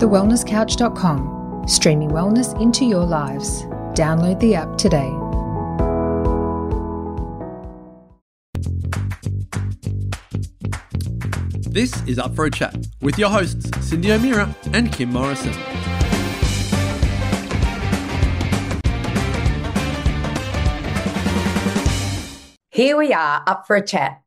thewellnesscouch.com, streaming wellness into your lives. Download the app today. This is Up for a Chat with your hosts, Cyndi O'Meara and Kim Morrison. Here we are, up for a chat,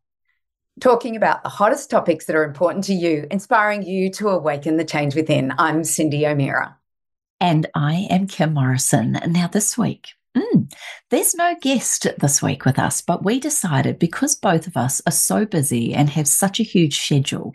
talking about the hottest topics that are important to you, inspiring you to awaken the change within. I'm Cyndi O'Meara. And I am Kim Morrison. Now this week, there's no guest this week with us, but we decided because both of us are so busy and have such a huge schedule,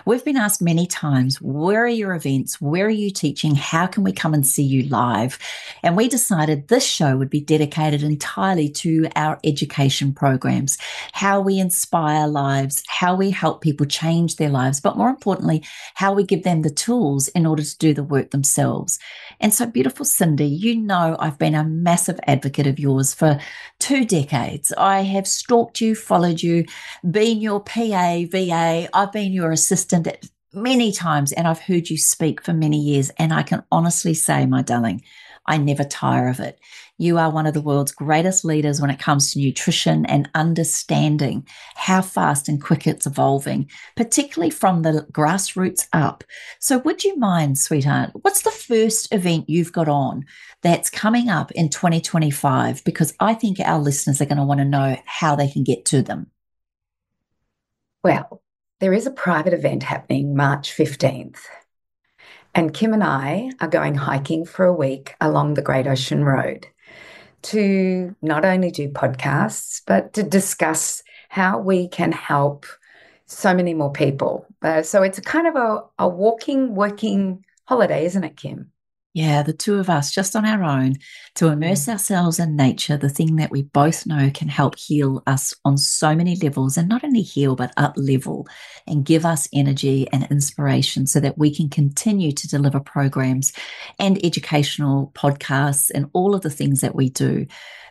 we've been asked many times, where are your events? Where are you teaching? How can we come and see you live? And we decided this show would be dedicated entirely to our education programs, how we inspire lives, how we help people change their lives, but more importantly, how we give them the tools in order to do the work themselves. And so, beautiful Cyndi, you know I've been a massive advocate of yours for 2 decades. I have stalked you, followed you, been your PA, VA. I've been your assistant many times, and I've heard you speak for many years. And I can honestly say, my darling, I never tire of it. You are one of the world's greatest leaders when it comes to nutrition and understanding how fast and quick it's evolving, particularly from the grassroots up. So would you mind, sweetheart, what's the first event you've got on that's coming up in 2025? Because I think our listeners are going to want to know how they can get to them. Well, there is a private event happening March 15th. And Kim and I are going hiking for a week along the Great Ocean Road to not only do podcasts, but to discuss how we can help so many more people. So it's a kind of a walking, working holiday, isn't it, Kim? Yeah, the two of us just on our own to immerse ourselves in nature, the thing that we both know can help heal us on so many levels, and not only heal, but up level and give us energy and inspiration so that we can continue to deliver programs and educational podcasts and all of the things that we do.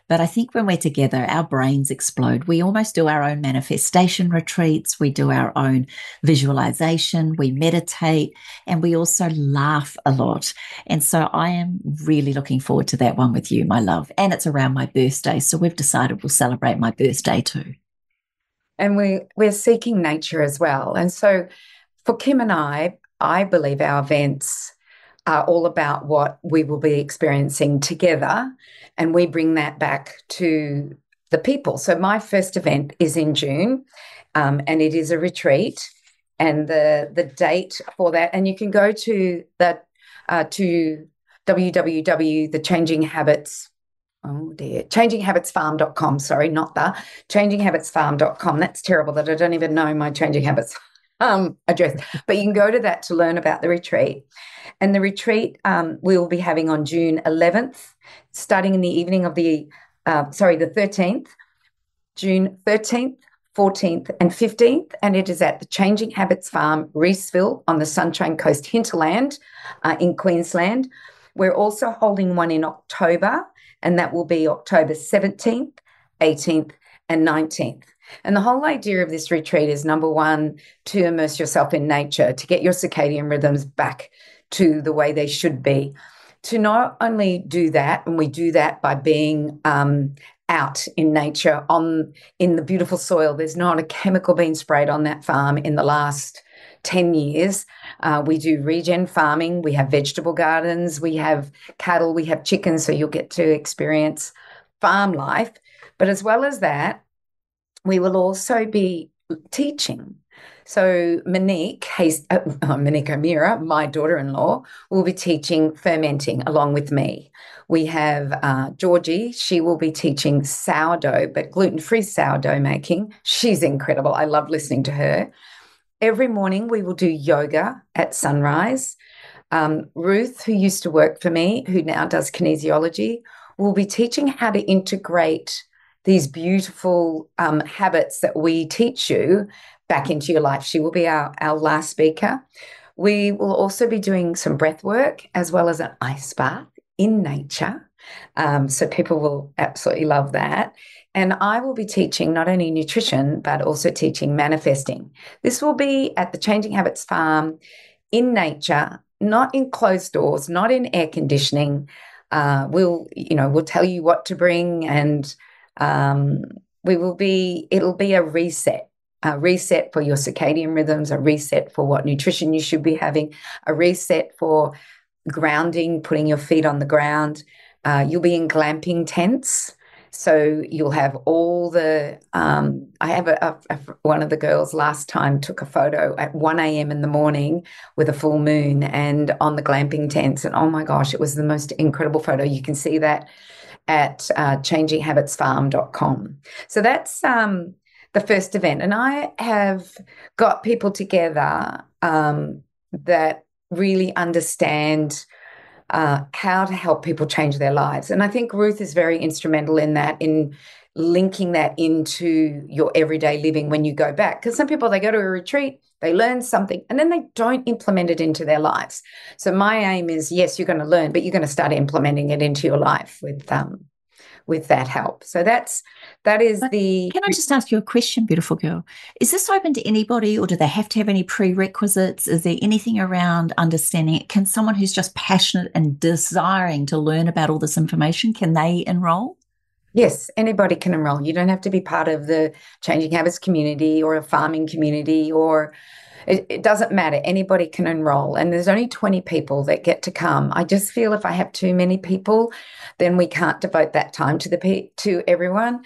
But I think when we're together, our brains explode. We almost do our own manifestation retreats. We do our own visualization. We meditate, and we also laugh a lot. And so I am really looking forward to that one with you, my love. And it's around my birthday. So we've decided we'll celebrate my birthday too. And we're seeking nature as well. And so for Kim and I believe our events are all about what we will be experiencing together, and we bring that back to the people. So my first event is in June, and it is a retreat, and the date for that, and you can go to changinghabitsfarm.com. Sorry, not the changinghabitsfarm.com. That's terrible that I don't even know my Changing Habits address, but you can go to that to learn about the retreat. And the retreat we will be having on June 11th, starting in the evening of the 13th, June 13th, 14th and 15th, and it is at the Changing Habits Farm, Reeseville on the Sunshine Coast hinterland in Queensland. We're also holding one in October, and that will be October 17th, 18th and 19th. And the whole idea of this retreat is, number one, to immerse yourself in nature, to get your circadian rhythms back to the way they should be. To not only do that, and we do that by being out in nature in the beautiful soil. There's not a chemical being sprayed on that farm in the last 10 years. We do regen farming. We have vegetable gardens. We have cattle. We have chickens. So you'll get to experience farm life. But as well as that, we will also be teaching. So Monique O'Meara, my daughter-in-law, will be teaching fermenting along with me. We have Georgie. She will be teaching sourdough, but gluten-free sourdough making. She's incredible. I love listening to her. Every morning we will do yoga at sunrise. Ruth, who used to work for me, who now does kinesiology, will be teaching how to integrate these beautiful habits that we teach you back into your life. She will be our last speaker. We will also be doing some breath work as well as an ice bath in nature. So people will absolutely love that. And I will be teaching not only nutrition, but also teaching manifesting. This will be at the Changing Habits Farm in nature not in closed doors, not in air conditioning. We'll tell you what to bring, and it'll be a reset for your circadian rhythms, a reset for what nutrition you should be having, a reset for grounding, putting your feet on the ground. You'll be in glamping tents. So you'll have all the, I have one of the girls last time took a photo at 1 a.m. in the morning with a full moon and on the glamping tents. And oh my gosh, it was the most incredible photo. You can see that at changinghabitsfarm.com. So that's the first event. And I have got people together that really understand how to help people change their lives. And I think Ruth is very instrumental in that, in linking that into your everyday living when you go back. Because some people, they go to a retreat, they learn something, and then they don't implement it into their lives. So my aim is, yes, you're going to learn, but you're going to start implementing it into your life with that help. So that is the... Can I just ask you a question, beautiful girl? Is this open to anybody, or do they have to have any prerequisites? Is there anything around understanding it? Can someone who's just passionate and desiring to learn about all this information, can they enroll? Yes, anybody can enroll. You don't have to be part of the Changing Habits community or a farming community, or it doesn't matter. Anybody can enroll. And there's only 20 people that get to come. I just feel if I have too many people, then we can't devote that time to everyone.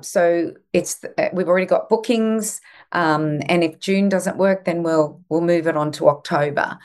So we've already got bookings. And if June doesn't work, then we'll move it on to October,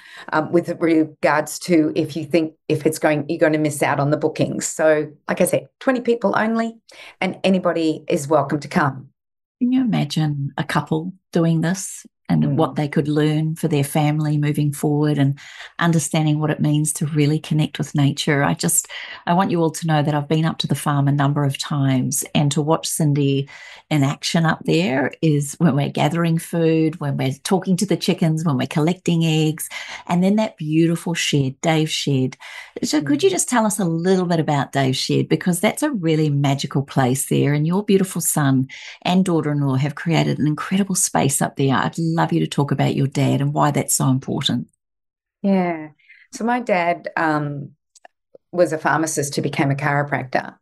with regards to if you think you're going to miss out on the bookings. So like I said, 20 people only, and anybody is welcome to come. Can you imagine a couple doing this and what they could learn for their family moving forward, and understanding what it means to really connect with nature? I want you all to know that I've been up to the farm a number of times, and to watch Cyndi in action up there is when we're gathering food, when we're talking to the chickens, when we're collecting eggs, and then that beautiful shed, Dave's shed. So could you just tell us a little bit about Dave's shed? Because that's a really magical place there, and your beautiful son and daughter-in-law have created an incredible space up there. I'd love you to talk about your dad and why that's so important. Yeah. So my dad was a pharmacist who became a chiropractor.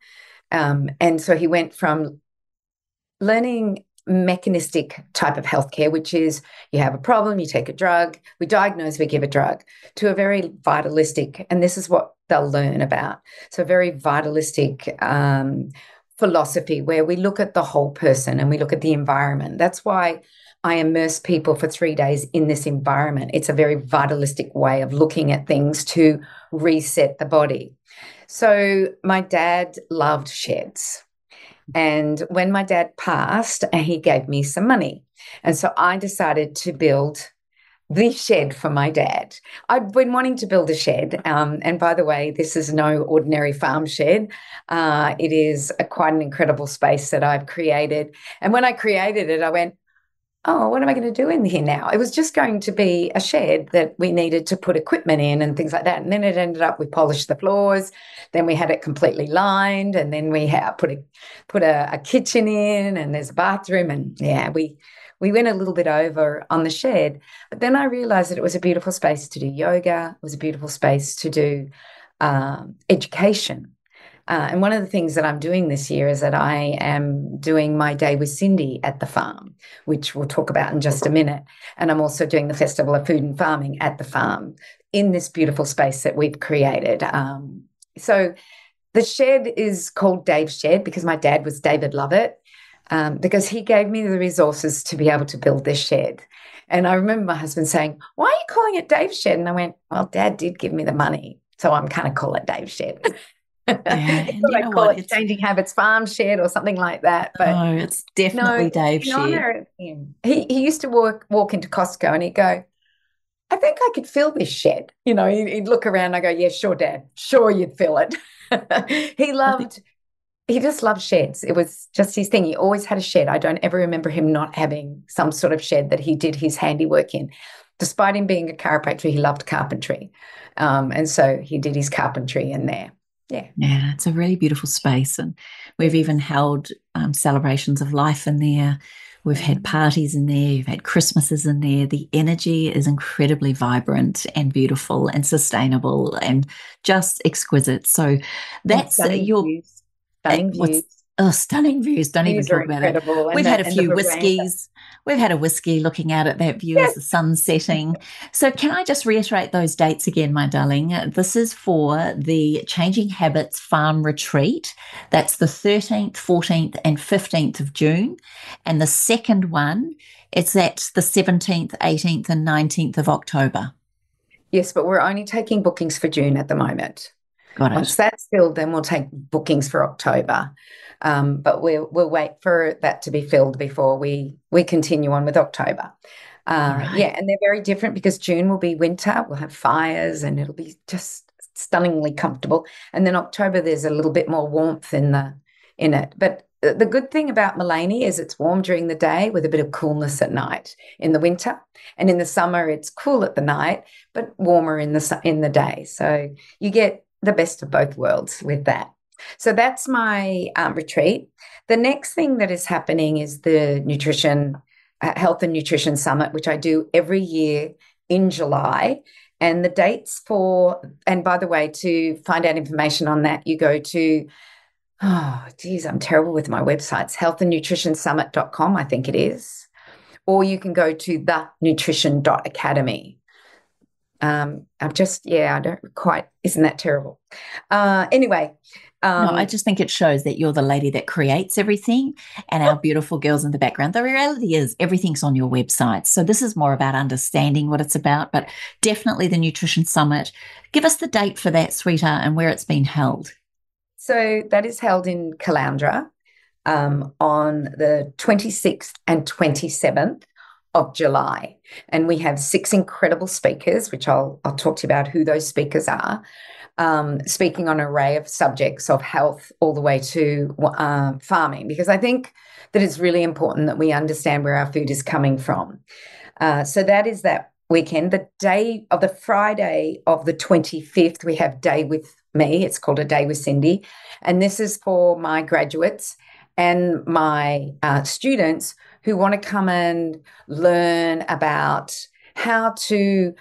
And so he went from learning mechanistic type of healthcare, which is you have a problem, you take a drug, we diagnose, we give a drug, to a very vitalistic, and this is what they'll learn about. So a very vitalistic philosophy where we look at the whole person and we look at the environment. That's why I immerse people for 3 days in this environment. It's a very vitalistic way of looking at things to reset the body. So my dad loved sheds. And when my dad passed, he gave me some money. And so I decided to build the shed for my dad. I'd been wanting to build a shed. And by the way, this is no ordinary farm shed. It is quite an incredible space that I've created. And when I created it, I went, oh, what am I going to do in here now? It was just going to be a shed that we needed to put equipment in and things like that. And then it ended up, we polished the floors, then we had it completely lined, and then we put a kitchen in, and there's a bathroom. And yeah, we went a little bit over on the shed. But then I realized that it was a beautiful space to do yoga. It was a beautiful space to do education. And one of the things that I'm doing this year is that I am doing my day with Cyndi at the farm, which we'll talk about in just a minute. And I'm also doing the Festival of Food and Farming at the farm in this beautiful space that we've created. So the shed is called Dave's Shed because my dad was David Lovett, because he gave me the resources to be able to build this shed. And I remember my husband saying, why are you calling it Dave's Shed? And I went, well, Dad did give me the money, so I'm kind of call it Dave's Shed. Yeah, and I call it Changing Habits Farm Shed or something like that. But no, it's definitely Dave's shed. He used to walk into Costco and he'd go, I think I could fill this shed. He'd look around and I go, yeah, sure, Dad. Sure, you'd fill it. He just loved sheds. It was just his thing. He always had a shed. I don't ever remember him not having some sort of shed that he did his handiwork in. Despite him being a chiropractor, he loved carpentry. And so he did his carpentry in there. Yeah, it's a really beautiful space. And we've even held celebrations of life in there We've had parties in there, you've had Christmases in there. The energy is incredibly vibrant and beautiful and sustainable and just exquisite. So that's stunning your views. Stunning views. stunning views. Don't even Views are talk about it. incredible. We've had a the few veranda. whiskeys. We've had a whiskey looking out at that view as Yes. the sun's setting. So can I just reiterate those dates again, my darling? This is for the Changing Habits Farm Retreat. That's the 13th, 14th and 15th of June. And the second one, it's at the 17th, 18th and 19th of October. Yes, but we're only taking bookings for June at the moment. Got it. Once that's filled, then we'll take bookings for October. But we'll wait for that to be filled before we continue on with October. Right. Yeah, and they're very different because June will be winter. We'll have fires and it'll be just stunningly comfortable. And then October, there's a little bit more warmth in it. But the good thing about Mullaney is it's warm during the day with a bit of coolness at night in the winter. And in the summer, it's cool at the night, but warmer in the day. So you get the best of both worlds with that. So that's my retreat. The next thing that is happening is the Health and Nutrition Summit, which I do every year in July. And the dates and by the way, to find out information on that, you go to, oh, geez, I'm terrible with my websites, healthandnutritionsummit.com, I think it is. Or you can go to thenutrition.academy. I don't quite, isn't that terrible? Anyway. No, I just think it shows that you're the lady that creates everything and our beautiful girls in the background. The reality is everything's on your website. So this is more about understanding what it's about, but definitely the Nutrition Summit. Give us the date for that, sweetheart, and where it's been held. So that is held in Caloundra on the 26th and 27th of July. And we have 6 incredible speakers, which I'll talk to you about who those speakers are, speaking on an array of subjects of health all the way to farming, because I think that it's really important that we understand where our food is coming from. So that is that weekend. The Friday of the 25th, we have Day with Me. It's called A Day with Cyndi. And this is for my graduates and my students who want to come and learn about how to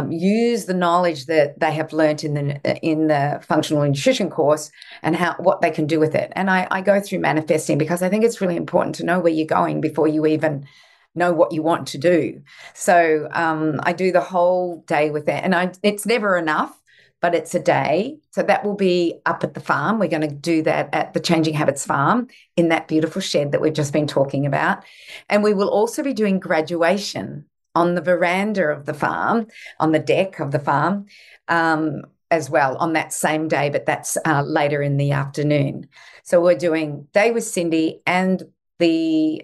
use the knowledge that they have learnt in the functional nutrition course and what they can do with it. And I go through manifesting because I think it's really important to know where you're going before you even know what you want to do. So I do the whole day with that, and it's never enough, but it's a day. So that will be up at the farm. We're going to do that at the Changing Habits Farm in that beautiful shed that we've just been talking about. And we will also be doing graduation on the veranda of the farm, on the deck of the farm, as well on that same day, but that's later in the afternoon. So we're doing Day with Cyndi and the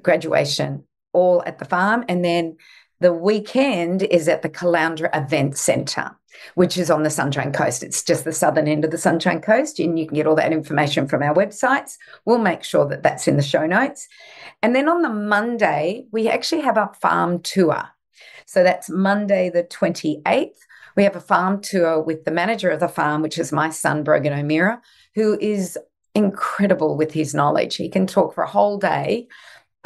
graduation all at the farm. And then the weekend is at the Caloundra Event Centre, which is on the Sunshine Coast. It's just the southern end of the Sunshine Coast, and you can get all that information from our websites. We'll make sure that that's in the show notes. And then on the Monday, we actually have a farm tour. So that's Monday the 28th. We have a farm tour with the manager of the farm, which is my son, Brogan O'Meara, who is incredible with his knowledge. He can talk for a whole day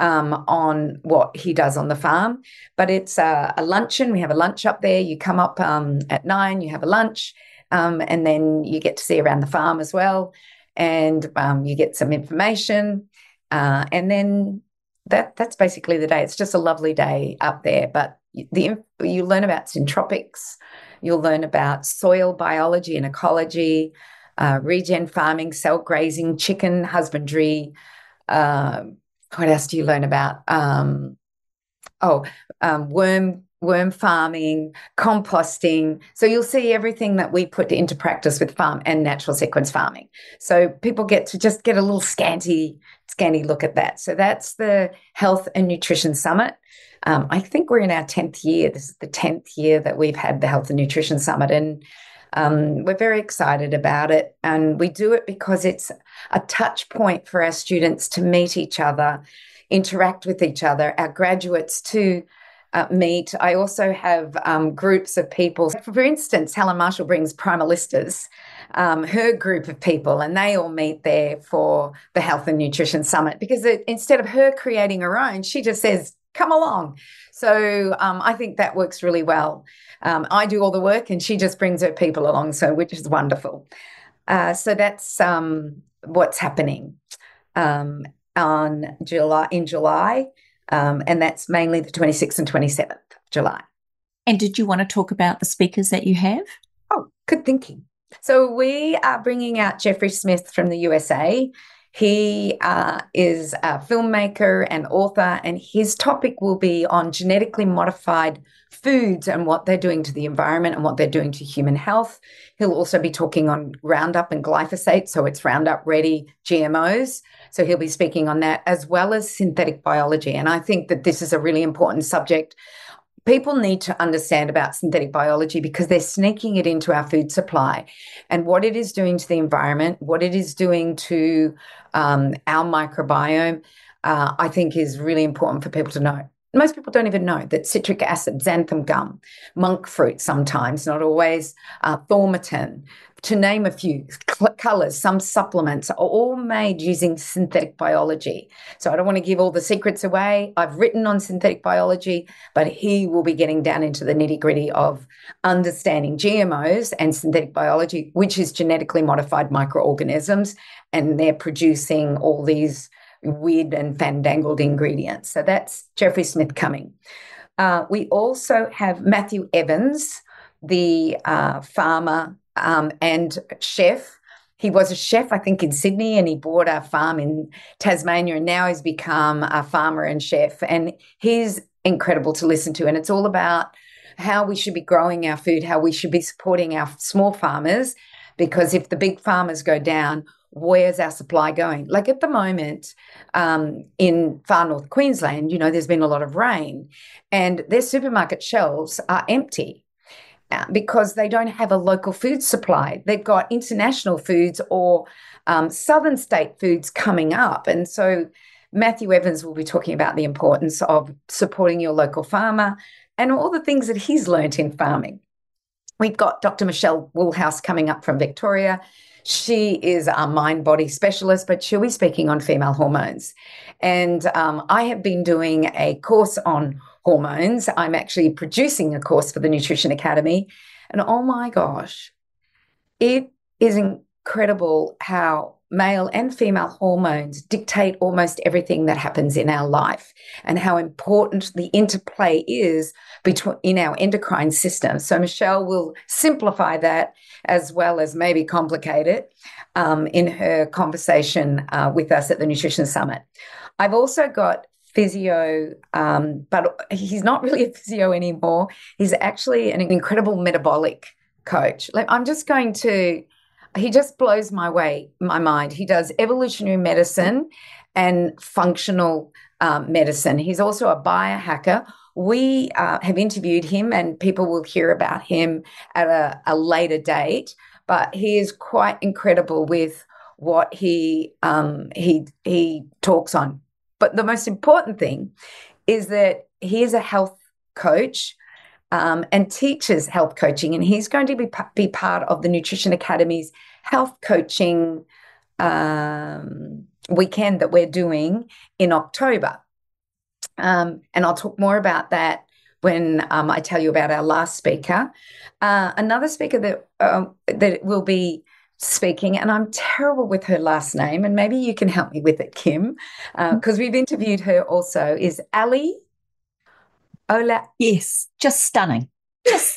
on what he does on the farm. But it's a luncheon. We have a lunch up there. You come up at 9, you have a lunch, and then you get to see around the farm as well. And you get some information. And then that's basically the day. It's just a lovely day up there. But you learn about syntropics. You'll learn about soil biology and ecology, regen farming, cell grazing, chicken husbandry. What else do you learn about? Worm farming, composting. So you'll see everything that we put into practice with farm and natural sequence farming. So people get to just get a little scanty look at that. So that's the Health and Nutrition Summit. I think we're in our 10th year. This is the 10th year that we've had the Health and Nutrition Summit, and we're very excited about it. And we do it because it's a touch point for our students to meet each other, interact with each other, our graduates to meet. I also have groups of people. For instance, Helen Marshall brings Primalistas, her group of people, and they all meet there for the Health and Nutrition Summit because instead of her creating her own, she just says, come along. So I think that works really well. I do all the work and she just brings her people along, which is wonderful. So that's what's happening in July. And that's mainly the 26th and 27th of July. And did you want to talk about the speakers that you have? Oh, good thinking. So we are bringing out Jeffrey Smith from the USA. He is a filmmaker and author, and his topic will be on genetically modified foods and what they're doing to the environment and what they're doing to human health. He'll also be talking on Roundup and glyphosate, so it's Roundup Ready GMOs. So he'll be speaking on that, as well as synthetic biology. And I think that this is a really important subject. People need to understand about synthetic biology because they're sneaking it into our food supply and what it is doing to the environment, what it is doing to our microbiome, I think is really important for people to know. Most people don't even know that citric acid, xanthan gum, monk fruit sometimes, not always, thaumatin, to name a few, colours, some supplements are all made using synthetic biology. So I don't want to give all the secrets away. I've written on synthetic biology, but he will be getting down into the nitty-gritty of understanding GMOs and synthetic biology, which is genetically modified microorganisms, and they're producing all these weird and fandangled ingredients. So that's Jeffrey Smith coming. We also have Matthew Evans, the farmer and chef. He was a chef, I think, in Sydney, and he bought a farm in Tasmania, and now he's become a farmer and chef. And he's incredible to listen to. And it's all about how we should be growing our food, how we should be supporting our small farmers, because if the big farmers go down, where's our supply going? Like at the moment, in far north Queensland, there's been a lot of rain and their supermarket shelves are empty because they don't have a local food supply. They've got international foods or southern state foods coming up. And so Matthew Evans will be talking about the importance of supporting your local farmer and all the things that he's learnt in farming. We've got Dr. Michelle Woolhouse coming up from Victoria. She is a mind-body specialist, but she'll be speaking on female hormones. And I have been doing a course on hormones. I'm actually producing a course for the Nutrition Academy. And oh my gosh, it is incredible how male and female hormones dictate almost everything that happens in our life and how important the interplay is in our endocrine system. So Michelle will simplify that as well as maybe complicate it in her conversation with us at the Nutrition Summit. I've also got physio, but he's not really a physio anymore. He's actually an incredible metabolic coach. He just blows my mind. He does evolutionary medicine and functional medicine. He's also a biohacker. We have interviewed him, and people will hear about him at a later date. But he is quite incredible with what he talks on. But the most important thing is that he is a health coach and teaches health coaching, and he's going to be part of the Nutrition Academy's health coaching weekend that we're doing in October. And I'll talk more about that when I tell you about our last speaker. Another speaker that will be speaking, and I'm terrible with her last name, and maybe you can help me with it, Kim, because we've interviewed her also, is Ali Ola. Yes, just stunning.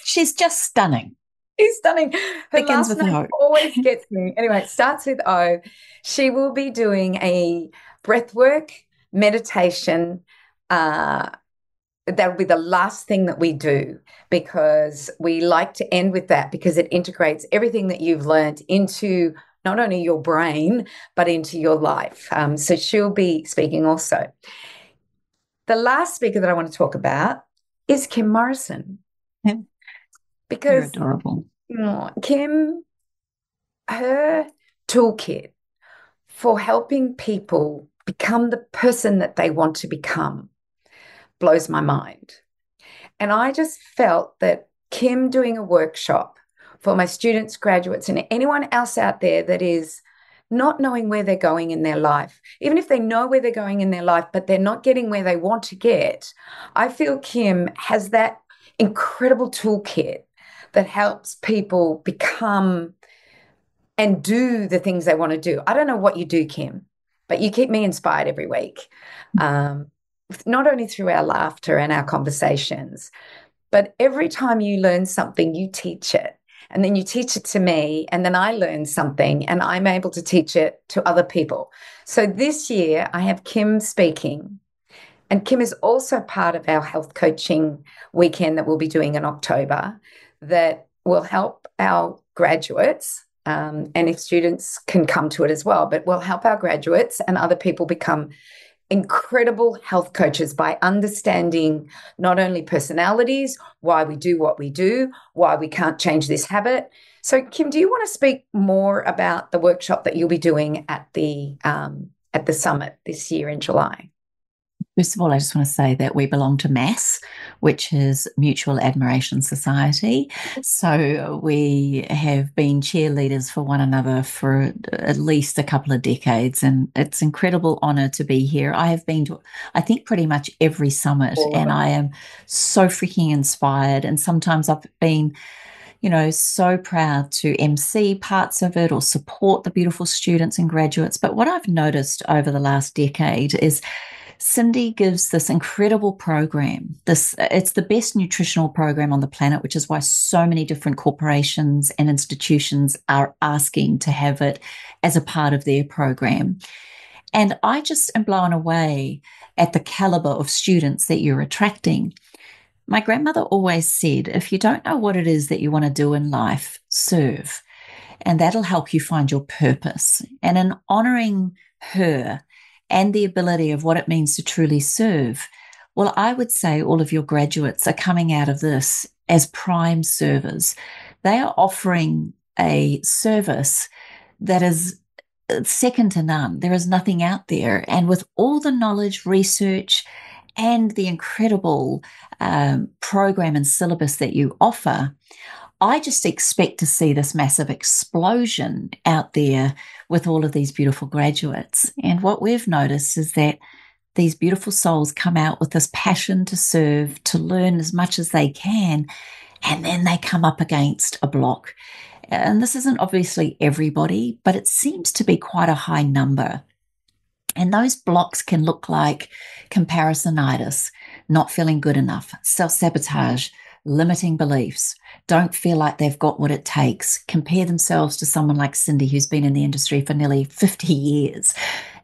She's just stunning. She's stunning. Her Begins last with name O. always gets me. Anyway, it starts with O. She will be doing a breathwork meditation. That'll be the last thing that we do because we like to end with that because it integrates everything that you've learned into not only your brain, but into your life. So she'll be speaking also. The last speaker that I want to talk about is Kim Morrison. Yeah. Because You're adorable. Kim, her toolkit for helping people become the person that they want to become blows my mind. And I just felt that Kim doing a workshop for my students, graduates, and anyone else out there that is not knowing where they're going in their life, even if they know where they're going in their life, but they're not getting where they want to get, I feel Kim has that incredible toolkit that helps people become and do the things they want to do. I don't know what you do, Kim, but you keep me inspired every week, not only through our laughter and our conversations, but every time you learn something, you teach it. And then you teach it to me, and then I learn something, and I'm able to teach it to other people. So this year, I have Kim speaking, and Kim is also part of our health coaching weekend that we'll be doing in October that will help our graduates, and if students can come to it as well, but will help our graduates and other people become incredible health coaches by understanding not only personalities, why we do what we do, why we can't change this habit. So, Kim, do you want to speak more about the workshop that you'll be doing at the summit this year in July? First of all, I just want to say that we belong to MASS, which is Mutual Admiration Society. So we have been cheerleaders for one another for at least a couple of decades, and it's an incredible honor to be here. I have been to, I think, pretty much every summit, and I am so freaking inspired. And sometimes I've been so proud to MC parts of it or support the beautiful students and graduates. But what I've noticed over the last decade is Cyndi gives this incredible program. It's the best nutritional program on the planet, which is why so many different corporations and institutions are asking to have it as a part of their program. And I just am blown away at the caliber of students that you're attracting. My grandmother always said, if you don't know what it is that you want to do in life, serve. And that'll help you find your purpose. And in honoring her and the ability of what it means to truly serve, well, I would say all of your graduates are coming out of this as prime servers. They are offering a service that is second to none. There is nothing out there. And with all the knowledge, research, and the incredible program and syllabus that you offer, I just expect to see this massive explosion out there with all of these beautiful graduates. And what we've noticed is that these beautiful souls come out with this passion to serve, to learn as much as they can, and then they come up against a block. And this isn't obviously everybody, but it seems to be quite a high number. And those blocks can look like comparisonitis, not feeling good enough, self-sabotage, limiting beliefs, don't feel like they've got what it takes, compare themselves to someone like Cyndi, who's been in the industry for nearly 50 years.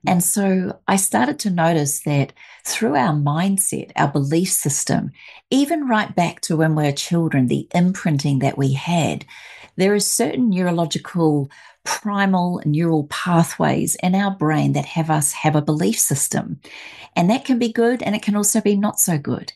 And so I started to notice that through our mindset, our belief system, even right back to when we were children, the imprinting that we had, there is certain neurological primal neural pathways in our brain that have us have a belief system. And that can be good, and it can also be not so good.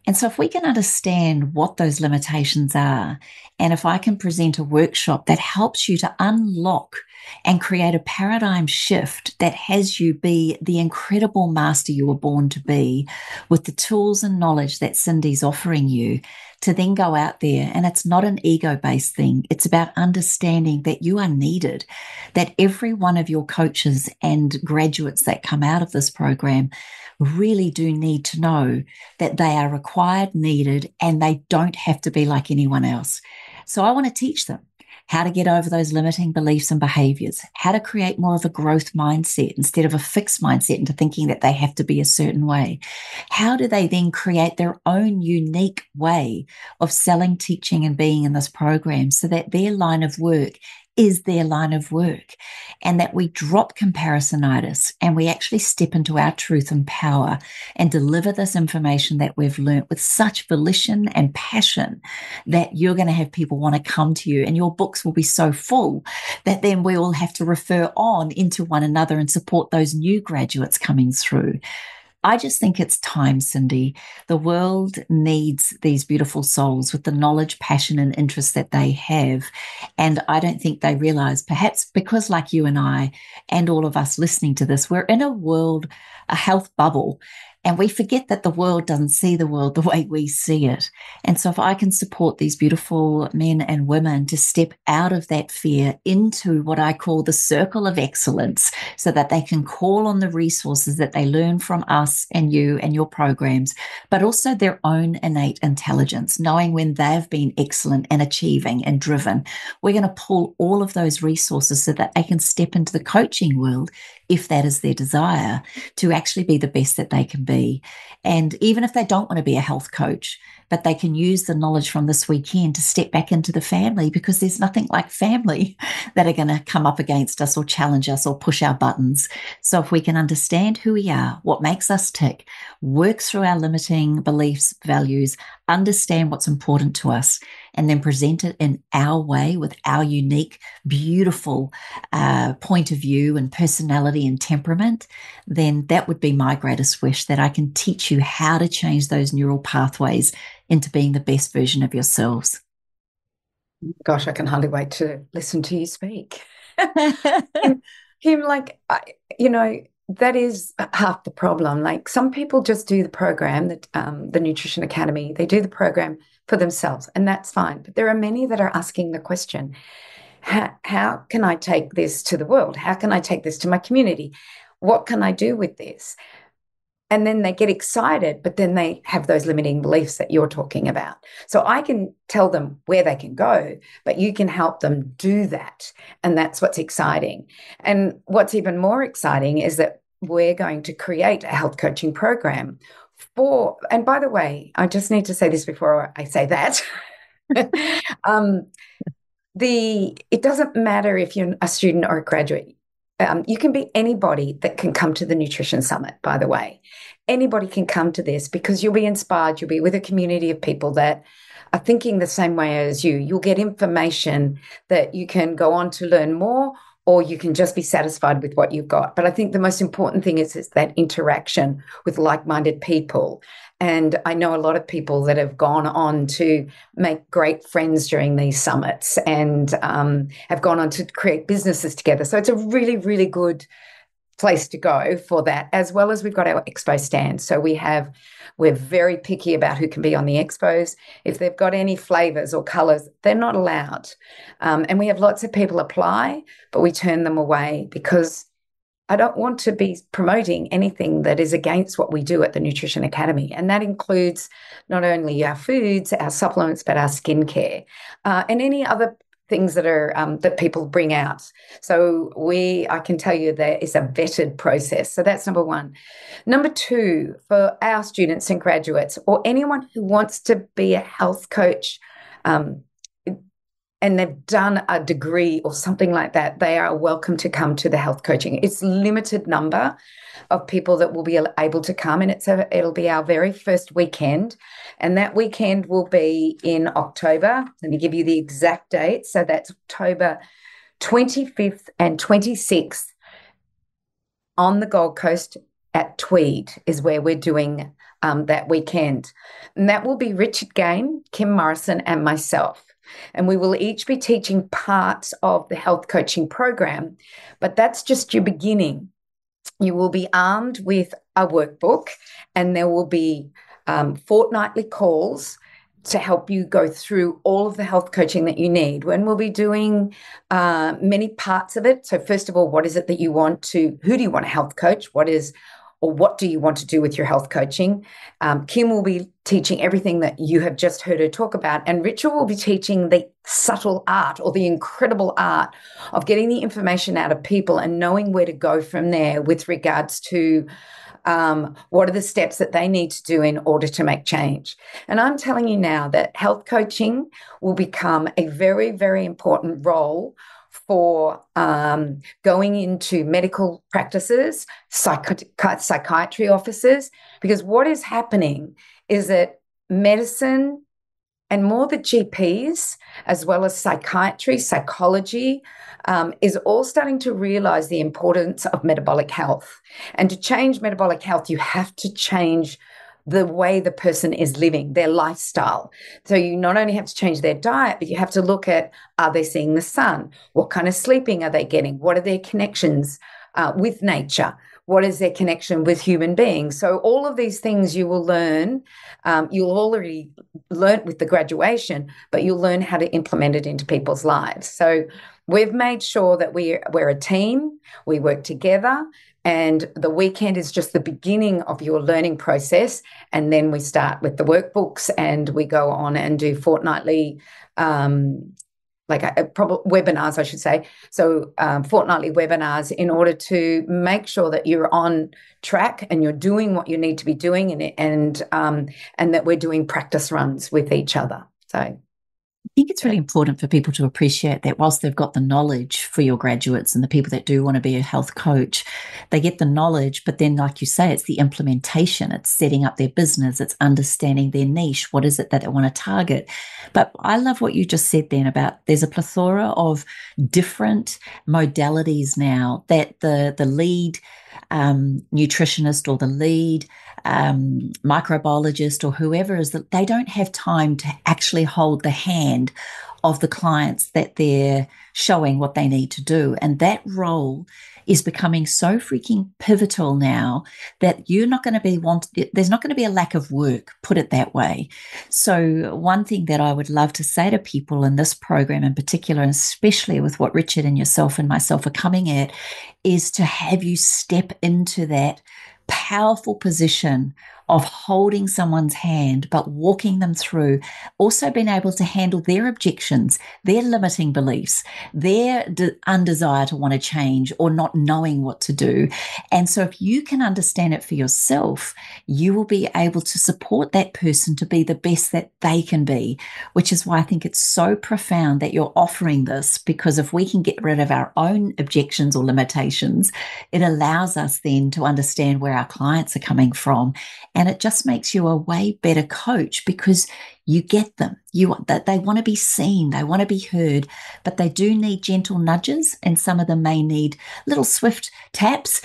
And so if we can understand what those limitations are, and if I can present a workshop that helps you to unlock and create a paradigm shift that has you be the incredible master you were born to be with the tools and knowledge that Cyndi's offering you, to then go out there, and it's not an ego-based thing. It's about understanding that you are needed, that every one of your coaches and graduates that come out of this program really do need to know that they are required, needed, and they don't have to be like anyone else. So I want to teach them how to get over those limiting beliefs and behaviors, how to create more of a growth mindset instead of a fixed mindset into thinking that they have to be a certain way. How do they then create their own unique way of selling, teaching, and being in this program so that their line of work is their line of work, and that we drop comparisonitis and we actually step into our truth and power and deliver this information that we've learned with such volition and passion that you're going to have people want to come to you, and your books will be so full that then we all have to refer on into one another and support those new graduates coming through. I just think it's time, Cyndi. The world needs these beautiful souls with the knowledge, passion, and interest that they have. And I don't think they realize, perhaps because like you and I and all of us listening to this, we're in a world, a health bubble. And we forget that the world doesn't see the world the way we see it. And so if I can support these beautiful men and women to step out of that fear into what I call the circle of excellence, so that they can call on the resources that they learn from us and you and your programs, but also their own innate intelligence, knowing when they've been excellent and achieving and driven, we're going to pull all of those resources so that they can step into the coaching world, if that is their desire, to actually be the best that they can be. And even if they don't want to be a health coach, but they can use the knowledge from this weekend to step back into the family, because there's nothing like family that are going to come up against us or challenge us or push our buttons. So if we can understand who we are, what makes us tick, work through our limiting beliefs, values, understand what's important to us, and then present it in our way with our unique, beautiful point of view and personality and temperament, then that would be my greatest wish, that I can teach you how to change those neural pathways into being the best version of yourselves. Gosh, I can hardly wait to listen to you speak. Kim, like, that is half the problem. Like, some people just do the program, the Nutrition Academy, they do the program for themselves, and that's fine. But there are many that are asking the question, how can I take this to the world? How can I take this to my community? What can I do with this? And then they get excited, but then they have those limiting beliefs that you're talking about. So I can tell them where they can go, but you can help them do that. And that's what's exciting. And what's even more exciting is that we're going to create a health coaching program and by the way, I just need to say this before I say that. It doesn't matter if you're a student or a graduate. You can be anybody that can come to the Nutrition Summit, by the way. Anybody can come to this, because you'll be inspired. You'll be with a community of people that are thinking the same way as you. You'll get information that you can go on to learn more, or you can just be satisfied with what you've got. But I think the most important thing is that interaction with like-minded people. And I know a lot of people that have gone on to make great friends during these summits and have gone on to create businesses together. So it's a really, really good place to go for that, as well as we've got our expo stand. So we're very picky about who can be on the expos. If they've got any flavors or colors, they're not allowed. And we have lots of people apply, but we turn them away, because I don't want to be promoting anything that is against what we do at the Nutrition Academy. And that includes not only our foods, our supplements, but our skincare, and any other things that are that people bring out. So I can tell you there is a vetted process. So that's number one. Number two, for our students and graduates, or anyone who wants to be a health coach, and they've done a degree or something like that, they are welcome to come to the health coaching. It's a limited number of people that will be able to come, and it'll be our very first weekend. And that weekend will be in October. Let me give you the exact date. So that's October 25th and 26th on the Gold Coast at Tweed is where we're doing that weekend. And that will be Richard Game, Kim Morrison, and myself. And we will each be teaching parts of the health coaching program, but that's just your beginning. You will be armed with a workbook, and there will be fortnightly calls to help you go through all of the health coaching that you need. When we'll be doing many parts of it. So first of all, what is it that you want who do you want to health coach? What do you want to do with your health coaching? Kim will be teaching everything that you have just heard her talk about, and Richard will be teaching the subtle art, or the incredible art of getting the information out of people and knowing where to go from there with regards to what are the steps that they need to do in order to make change. And I'm telling you now that health coaching will become a very, very important role for going into medical practices, psychiatry offices, because what is happening is that medicine, and more the GPs, as well as psychiatry, psychology, is all starting to realize the importance of metabolic health. And to change metabolic health, you have to change the way the person is living, their lifestyle. So you not only have to change their diet, but you have to look at, are they seeing the sun? What kind of sleeping are they getting? What are their connections with nature? What is their connection with human beings? So all of these things you will learn. You'll already learn with the graduation, but you'll learn how to implement it into people's lives. So we've made sure that we're a team. We work together. And the weekend is just the beginning of your learning process. And then we start with the workbooks and we go on and do fortnightly, webinars, I should say. So fortnightly webinars in order to make sure that you're on track and you're doing what you need to be doing and that we're doing practice runs with each other. So I think it's really important for people to appreciate that whilst they've got the knowledge for your graduates and the people that do want to be a health coach, they get the knowledge, but then, like you say, it's the implementation. It's setting up their business. It's understanding their niche. What is it that they want to target? But I love what you just said then about there's a plethora of different modalities now that the lead nutritionist or the lead microbiologist or whoever is that they don't have time to actually hold the hand of the clients that they're showing what they need to do. And that role is becoming so freaking pivotal now that you're not going to be there's not going to be a lack of work, put it that way. So one thing that I would love to say to people in this program in particular, and especially with what Richard and yourself and myself are coming at, is to have you step into that powerful position of holding someone's hand, but walking them through, also being able to handle their objections, their limiting beliefs, their undesire to want to change or not knowing what to do. And so if you can understand it for yourself, you will be able to support that person to be the best that they can be, which is why I think it's so profound that you're offering this, because if we can get rid of our own objections or limitations, it allows us then to understand where our clients are coming from. And it just makes you a way better coach because you get them. They want to be seen, they want to be heard, but they do need gentle nudges, and some of them may need little swift taps,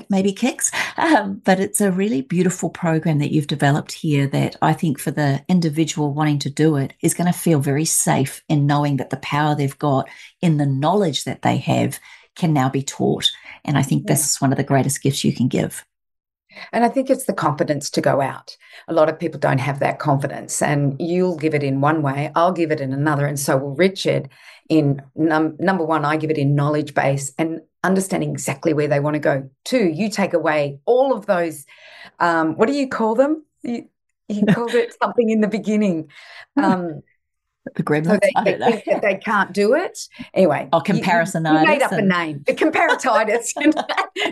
maybe kicks. But it's a really beautiful program that you've developed here that I think for the individual wanting to do it is going to feel very safe in knowing that the power they've got in the knowledge that they have can now be taught. And I think this is one of the greatest gifts you can give. And I think it's the confidence to go out. A lot of people don't have that confidence, and you'll give it in one way, I'll give it in another, and so will Richard. In number one, I give it in knowledge base and understanding exactly where they want to go. Two, you take away all of those, what do you call them? You called it something in the beginning. The gremlins? So they think that they can't do it. Anyway. Comparisonitis. You made up a name. The comparatitis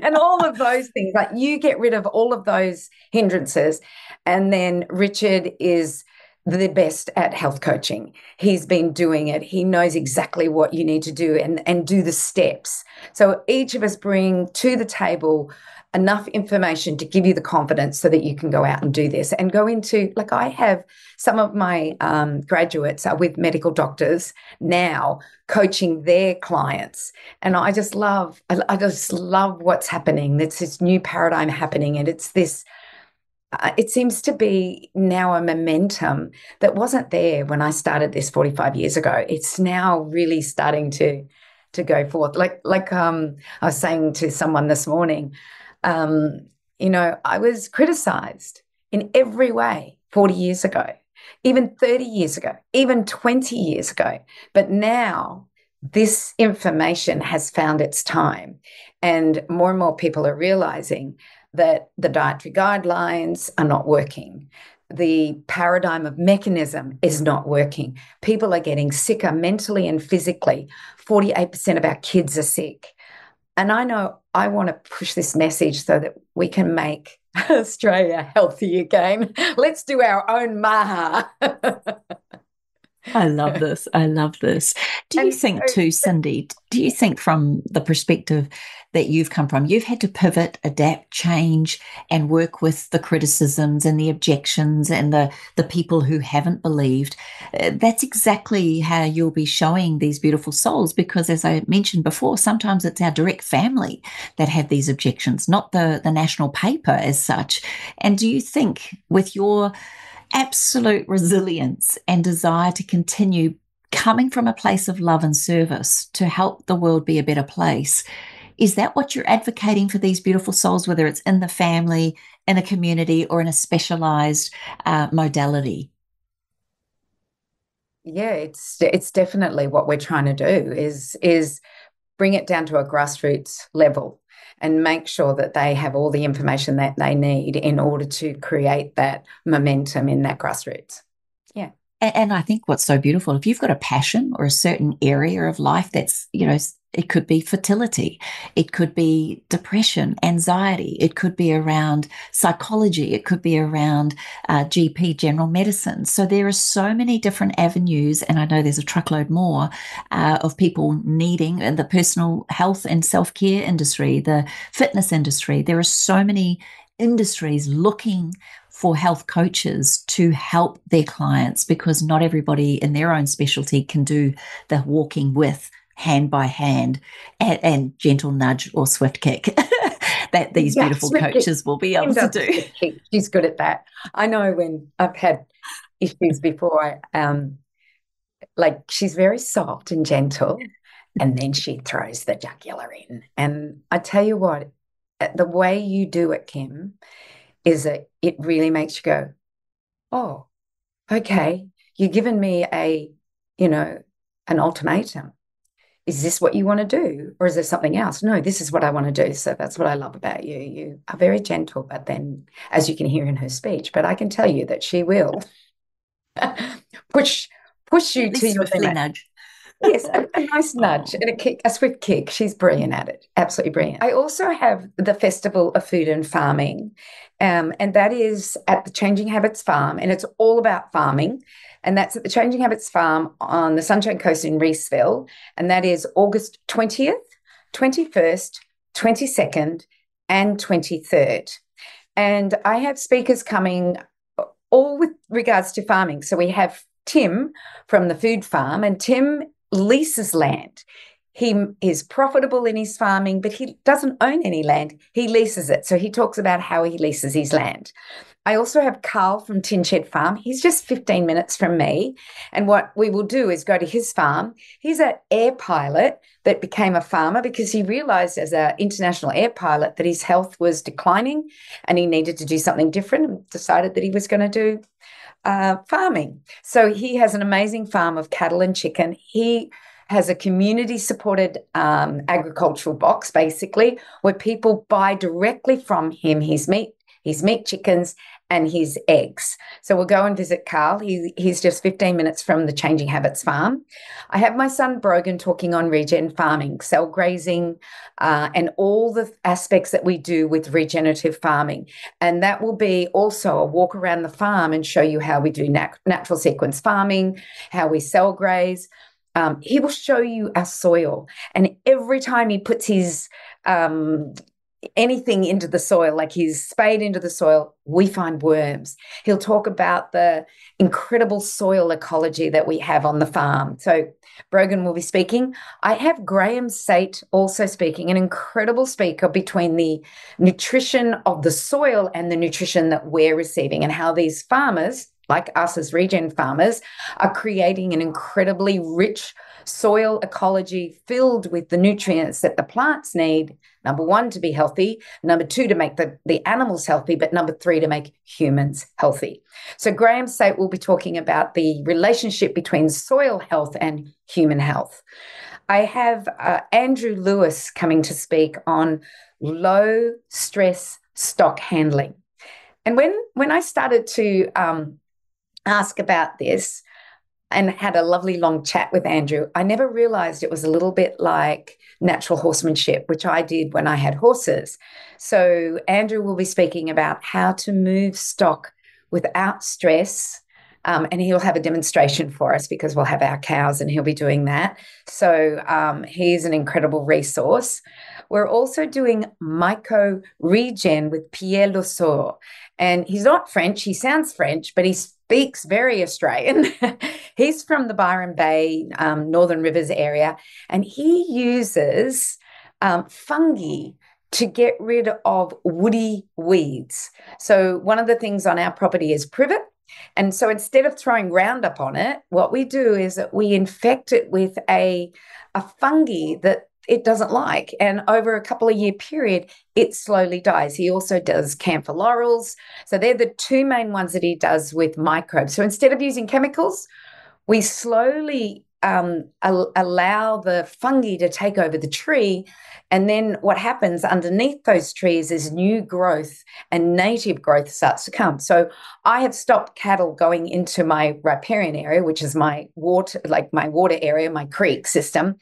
and all of those things. Like you get rid of all of those hindrances. And then Richard is the best at health coaching. He's been doing it. He knows exactly what you need to do and do the steps. So each of us bring to the table enough information to give you the confidence so that you can go out and do this and go into, like I have some of my graduates are with medical doctors now coaching their clients. And I just love what's happening. It's this new paradigm happening. And it's this, it seems to be now a momentum that wasn't there when I started this 45 years ago. It's now really starting to go forth. Like I was saying to someone this morning, I was criticized in every way 40 years ago, even 30 years ago, even 20 years ago. But now this information has found its time, and more people are realizing that the dietary guidelines are not working. The paradigm of mechanism is not working. People are getting sicker mentally and physically. 48% of our kids are sick. And I know I want to push this message so that we can make Australia healthy again. Let's do our own maha. I love this. I love this. Do you think too, Cyndi, do you think from the perspective that you've come from, you've had to pivot, adapt, change, and work with the criticisms and the objections and the people who haven't believed? That's exactly how you'll be showing these beautiful souls, because as I mentioned before, sometimes it's our direct family that have these objections, not the national paper as such. And do you think with your absolute resilience and desire to continue coming from a place of love and service to help the world be a better place, Is that what you're advocating for these beautiful souls, whether it's in the family, in a community, or in a specialized modality? Yeah, it's definitely what we're trying to do is bring it down to a grassroots level and make sure that they have all the information that they need in order to create that momentum in that grassroots. Yeah. And I think what's so beautiful, if you've got a passion or a certain area of life that's, it could be fertility, it could be depression, anxiety, it could be around psychology, it could be around GP, general medicine. So there are so many different avenues, and I know there's a truckload more of people needing in the personal health and self-care industry, the fitness industry. There are so many industries looking for health coaches to help their clients, because not everybody in their own specialty can do the walking with hand by hand and gentle nudge or swift kick that these beautiful coaches will be able to do. She's good at that. I know when I've had issues before, like she's very soft and gentle, and then she throws the jugular in. And I tell you what, the way you do it, Kim, is that it really makes you go, oh, okay, you're giving me an ultimatum. Is this what you want to do? Or is there something else? No, this is what I want to do. So that's what I love about you. You are very gentle, but then, as you can hear in her speech, but I can tell you that she will push you to your limit. Nudge. Yes, a nice nudge and a swift kick. She's brilliant at it. Absolutely brilliant. I also have the Festival of Food and Farming, and that is at the Changing Habits Farm, and it's all about farming. And that's at the Changing Habits Farm on the Sunshine Coast in Reeseville, and that is August 20th, 21st, 22nd, and 23rd. And I have speakers coming all with regards to farming. So we have Tim from the food farm, and Tim leases land. He is profitable in his farming, but he doesn't own any land. He leases it. So he talks about how he leases his land. I also have Carl from Tin Shed Farm. He's just 15 minutes from me. And what we will do is go to his farm. He's an air pilot that became a farmer because he realized as an international air pilot that his health was declining and he needed to do something different, and decided that he was going to do farming. So he has an amazing farm of cattle and chicken. He has a community-supported agricultural box, basically, where people buy directly from him his meat chickens, and his eggs. So we'll go and visit Carl. He's just 15 minutes from the Changing Habits Farm. I have my son Brogan talking on regen farming, cell grazing, and all the aspects that we do with regenerative farming. And that will be also a walk around the farm and show you how we do natural sequence farming, how we cell graze. He will show you our soil. And every time he puts his anything into the soil, like he's spade into the soil, we find worms. He'll talk about the incredible soil ecology that we have on the farm. So Brogan will be speaking. I have Graham Sate also speaking, an incredible speaker between the nutrition of the soil and the nutrition that we're receiving, and how these farmers, like us as regen farmers, are creating an incredibly rich soil ecology filled with the nutrients that the plants need. Number one, to be healthy. Number two, to make the animals healthy. But number three, to make humans healthy. So Graham Sate will be talking about the relationship between soil health and human health. I have Andrew Lewis coming to speak on low stress stock handling. And when I started to ask about this and had a lovely long chat with Andrew, I never realized it was a little bit like natural horsemanship, which I did when I had horses. So Andrew will be speaking about how to move stock without stress. And he'll have a demonstration for us because we'll have our cows and he'll be doing that. So he's an incredible resource. We're also doing Myco Regen with Pierre Lusor. And he's not French. He sounds French, but he speaks very Australian. He's from the Byron Bay, Northern Rivers area, and he uses fungi to get rid of woody weeds. So one of the things on our property is privet. And so instead of throwing Roundup on it, what we do is that we infect it with a fungi that it doesn't like. And over a couple of year period, it slowly dies. He also does camphor laurels. So they're the two main ones that he does with microbes. So instead of using chemicals, we slowly allow the fungi to take over the tree. And then what happens underneath those trees is new growth and native growth starts to come. So I have stopped cattle going into my riparian area, which is my water, like my water area, my creek system.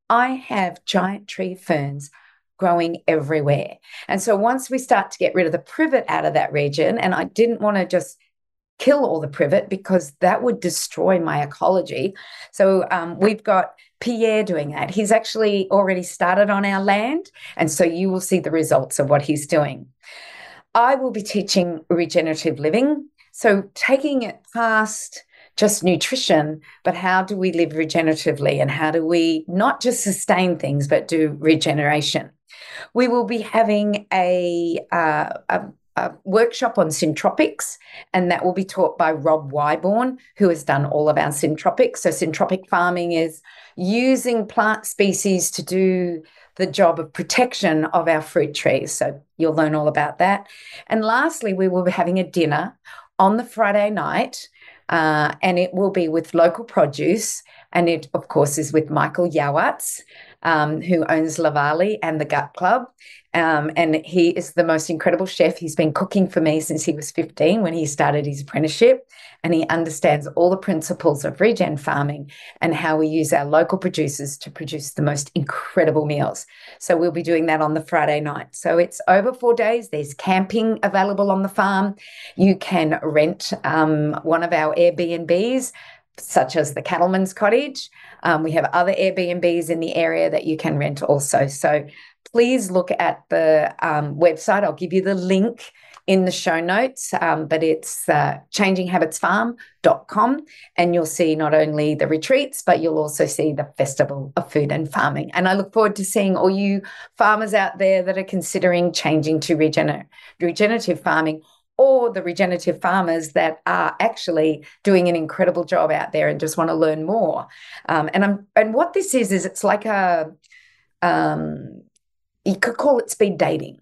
I have giant tree ferns growing everywhere. And so once we start to get rid of the privet out of that region, and I didn't want to just kill all the privet because that would destroy my ecology. So we've got Pierre doing that. He's actually already started on our land, and so you will see the results of what he's doing. I will be teaching regenerative living, so taking it past just nutrition, but how do we live regeneratively and how do we not just sustain things, but do regeneration? We will be having a workshop on syntropics, and that will be taught by Rob Wyborn, who has done all of our syntropics. So syntropic farming is using plant species to do the job of protection of our fruit trees. So you'll learn all about that. And lastly, we will be having a dinner on the Friday night, and it will be with local produce. And it, of course, is with Michael Yawatz, who owns Lavali and the Gut Club. And he is the most incredible chef. He's been cooking for me since he was 15 when he started his apprenticeship. And he understands all the principles of regen farming and how we use our local producers to produce the most incredible meals. So we'll be doing that on the Friday night. So it's over 4 days. There's camping available on the farm. You can rent one of our Airbnbs, such as the Cattleman's Cottage. We have other Airbnbs in the area that you can rent also. So please look at the website. I'll give you the link in the show notes, but it's changinghabitsfarm.com, and you'll see not only the retreats, but you'll also see the Festival of Food and Farming. And I look forward to seeing all you farmers out there that are considering changing to regenerative farming, or the regenerative farmers that are actually doing an incredible job out there and just want to learn more. And what this is it's like you could call it speed dating,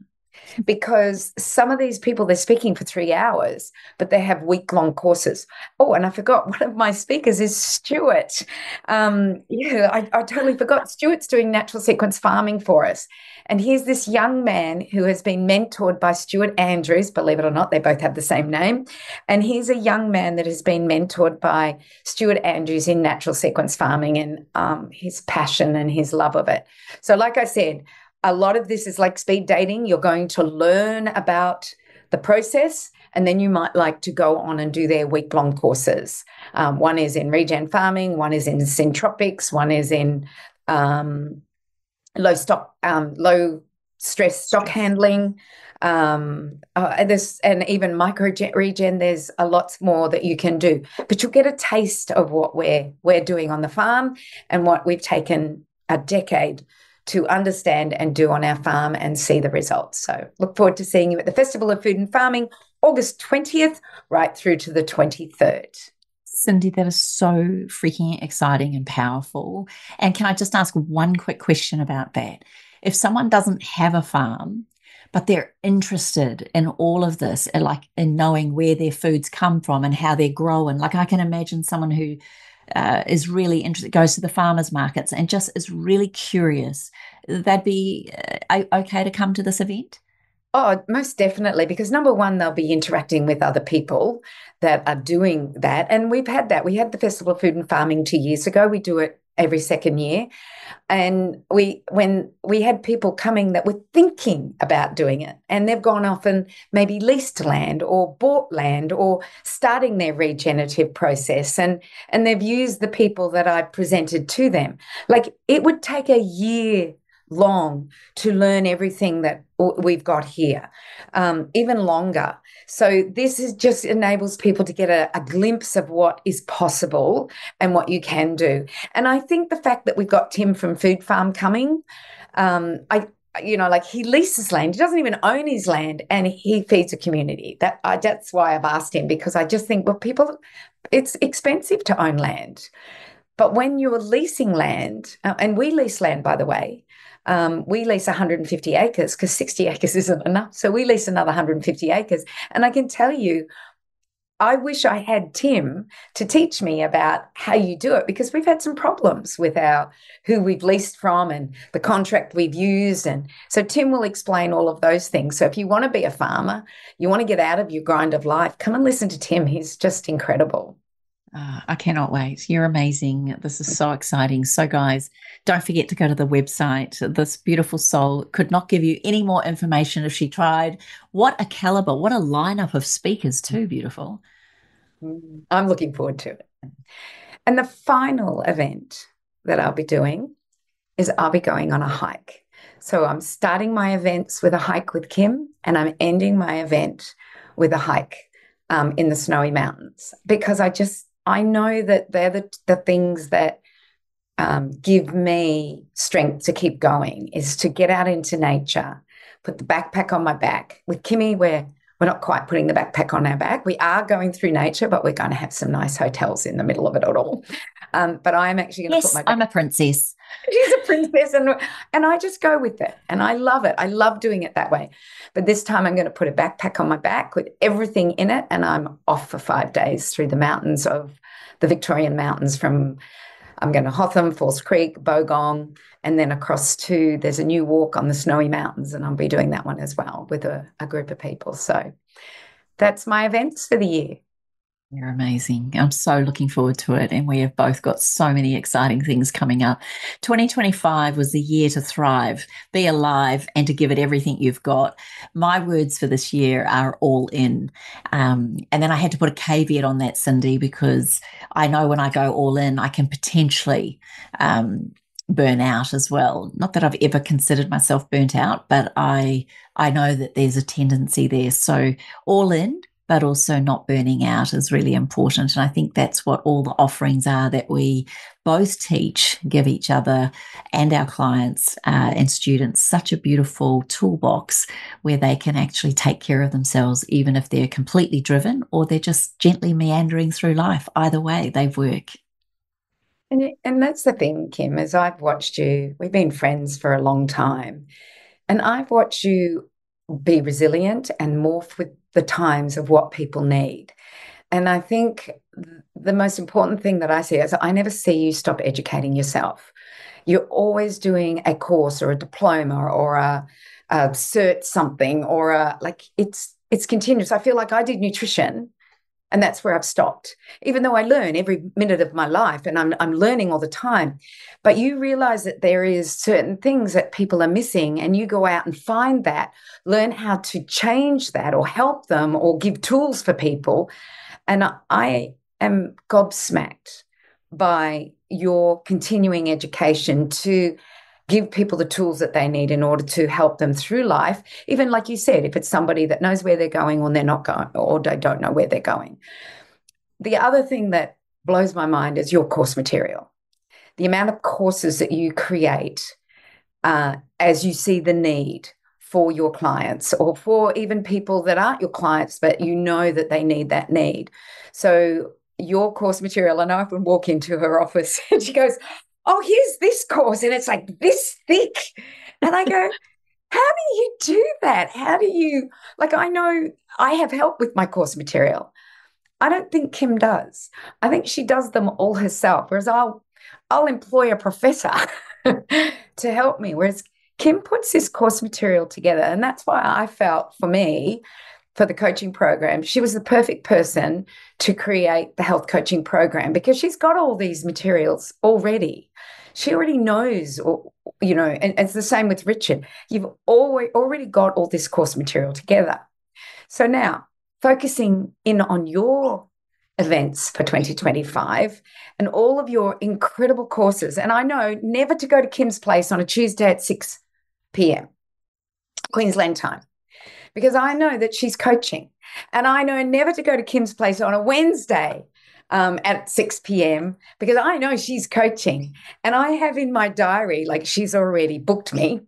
because some of ththese people, they're speaking for 3 hours, but they have week-long courses. Oh, and I forgot, one of my speakers is Stuart. I totally forgot. Stuart's doing natural sequence farming for us. And here's this young man who has been mentored by Stuart Andrews. Believe it or not, they both have the same name. And he's a young man that has been mentored by Stuart Andrews in natural sequence farming, and his passion and his love of it. So like I said, a lot of this is like speed dating. You're going to learn about the process, and then you might like to go on and do their week-long courses. One is in regen farming, one is in syntropics, one is in low stress stock handling, and even micro regen. There's a lot more that you can do, but you'll get a taste of what we're doing on the farm and what we've taken a decade to understand and do on our farm and see the results. So look forward to seeing you at the Festival of Food and Farming, August 20th, right through to the 23rd. Cyndi, that is so freaking exciting and powerful. And can I just ask one quick question about that? If someone doesn't have a farm, but they're interested in all of this, and like in knowing where their foods come from and how they're grown, like I can imagine someone who is really interested, goes to the farmers markets and just is really curious, they'd be okay to come to this event? Oh, most definitely, because number one, they'll be interacting with other people that are doing that. And we've had that. We had the Festival of Food and Farming 2 years ago. We do it every second year. And when we had people coming that were thinking about doing it, and they've gone off and maybe leased land or bought land or starting their regenerative process, and they've used the people that I presented to them. Like, it would take a year long to learn everything that we've got here, even longer. So this is just enables people to get a glimpse of what is possible and what you can do. And I think the fact that we've got Tim from Food Farm coming, like he leases land, he doesn't even own his land, and he feeds a community. That's why I've asked him, because I just think, well, it's expensive to own land. But when you're leasing land, and we lease land, by the way, we lease 150 acres because 60 acres isn't enough. So we lease another 150 acres. And I can tell you, I wish I had Tim to teach me about how you do it, because we've had some problems with who we've leased from and the contract we've used. And so Tim will explain all of those things. So if you want to be a farmer, you want to get out of your grind of life, come and listen to Tim. He's just incredible. I cannot wait. You're amazing. This is so exciting. So, guys, don't forget to go to the website. This beautiful soul could not give you any more information if she tried. What a caliber, what a lineup of speakers, too. Beautiful. I'm looking forward to it. And the final event that I'll be doing is I'll be going on a hike. So I'm starting my events with a hike with Kim, and I'm ending my event with a hike in the snowy mountains, because I know that they're the things that give me strength to keep going, is to get out into nature, put the backpack on my back. With Kimmy, we're not quite putting the backpack on our back. We are going through nature, but we're going to have some nice hotels in the middle of it all. But I'm actually going to put my backpack. I'm a princess. She's a princess, and I just go with it, and I love it. I love doing it that way. But this time I'm going to put a backpack on my back with everything in it, and I'm off for 5 days through the mountains of the Victorian mountains. I'm going to Hotham, Falls Creek, Bogong, and then across to, there's a new walk on the Snowy Mountains, and I'll be doing that one as well with a group of people. So that's my events for the year. You're amazing. I'm so looking forward to it. And we have both got so many exciting things coming up. 2025 was the year to thrive, be alive, and to give it everything you've got. My words for this year are all in. And then I had to put a caveat on that, Cyndi, because I know when I go all in, I can potentially burn out as well. Not that I've ever considered myself burnt out, but I know that there's a tendency there. So all in, but also not burning out is really important. And I think that's what all the offerings are that we both teach, give each other and our clients and students such a beautiful toolbox where they can actually take care of themselves, even if they're completely driven or they're just gently meandering through life. Either way, they work. And that's the thing, Kim, is I've watched you, we've been friends for a long time, and I've watched you be resilient and morph with the times of what people need. And I think the most important thing that I see is I never see you stop educating yourself. You're always doing a course or a diploma or a cert something, or it's continuous. I feel like I did nutrition, and that's where I've stopped, even though I learn every minute of my life and I'm learning all the time. But you realize that there is certain things that people are missing, and you go out and find that, learn how to change that or help them or give tools for people. And I am gobsmacked by your continuing education to give people the tools that they need in order to help them through life. Even like you said, if it's somebody that knows where they're going or they're not going, or they don't know where they're going. The other thing that blows my mind is your course material. The amount of courses that you create as you see the need for your clients, or for even people that aren't your clients, but you know that they need that need. So your course material, and I often walk into her office and she goes, "Oh, here's this course," and it's like this thick. And I go, how do you do that? How do you, I know I have help with my course material. I don't think Kim does. I think she does them all herself, whereas I'll employ a professor to help me, whereas Kim puts this course material together. And that's why I felt, for me, for the coaching program, she was the perfect person to create the health coaching program, because she's got all these materials already. She already knows, and it's the same with Richard. You've already got all this course material together. So now, focusing in on your events for 2025 and all of your incredible courses. And I know never to go to Kim's place on a Tuesday at 6 p.m. Queensland time, because I know that she's coaching. And I know never to go to Kim's place on a Wednesday at 6 p.m. because I know she's coaching. And I have in my diary, she's already booked me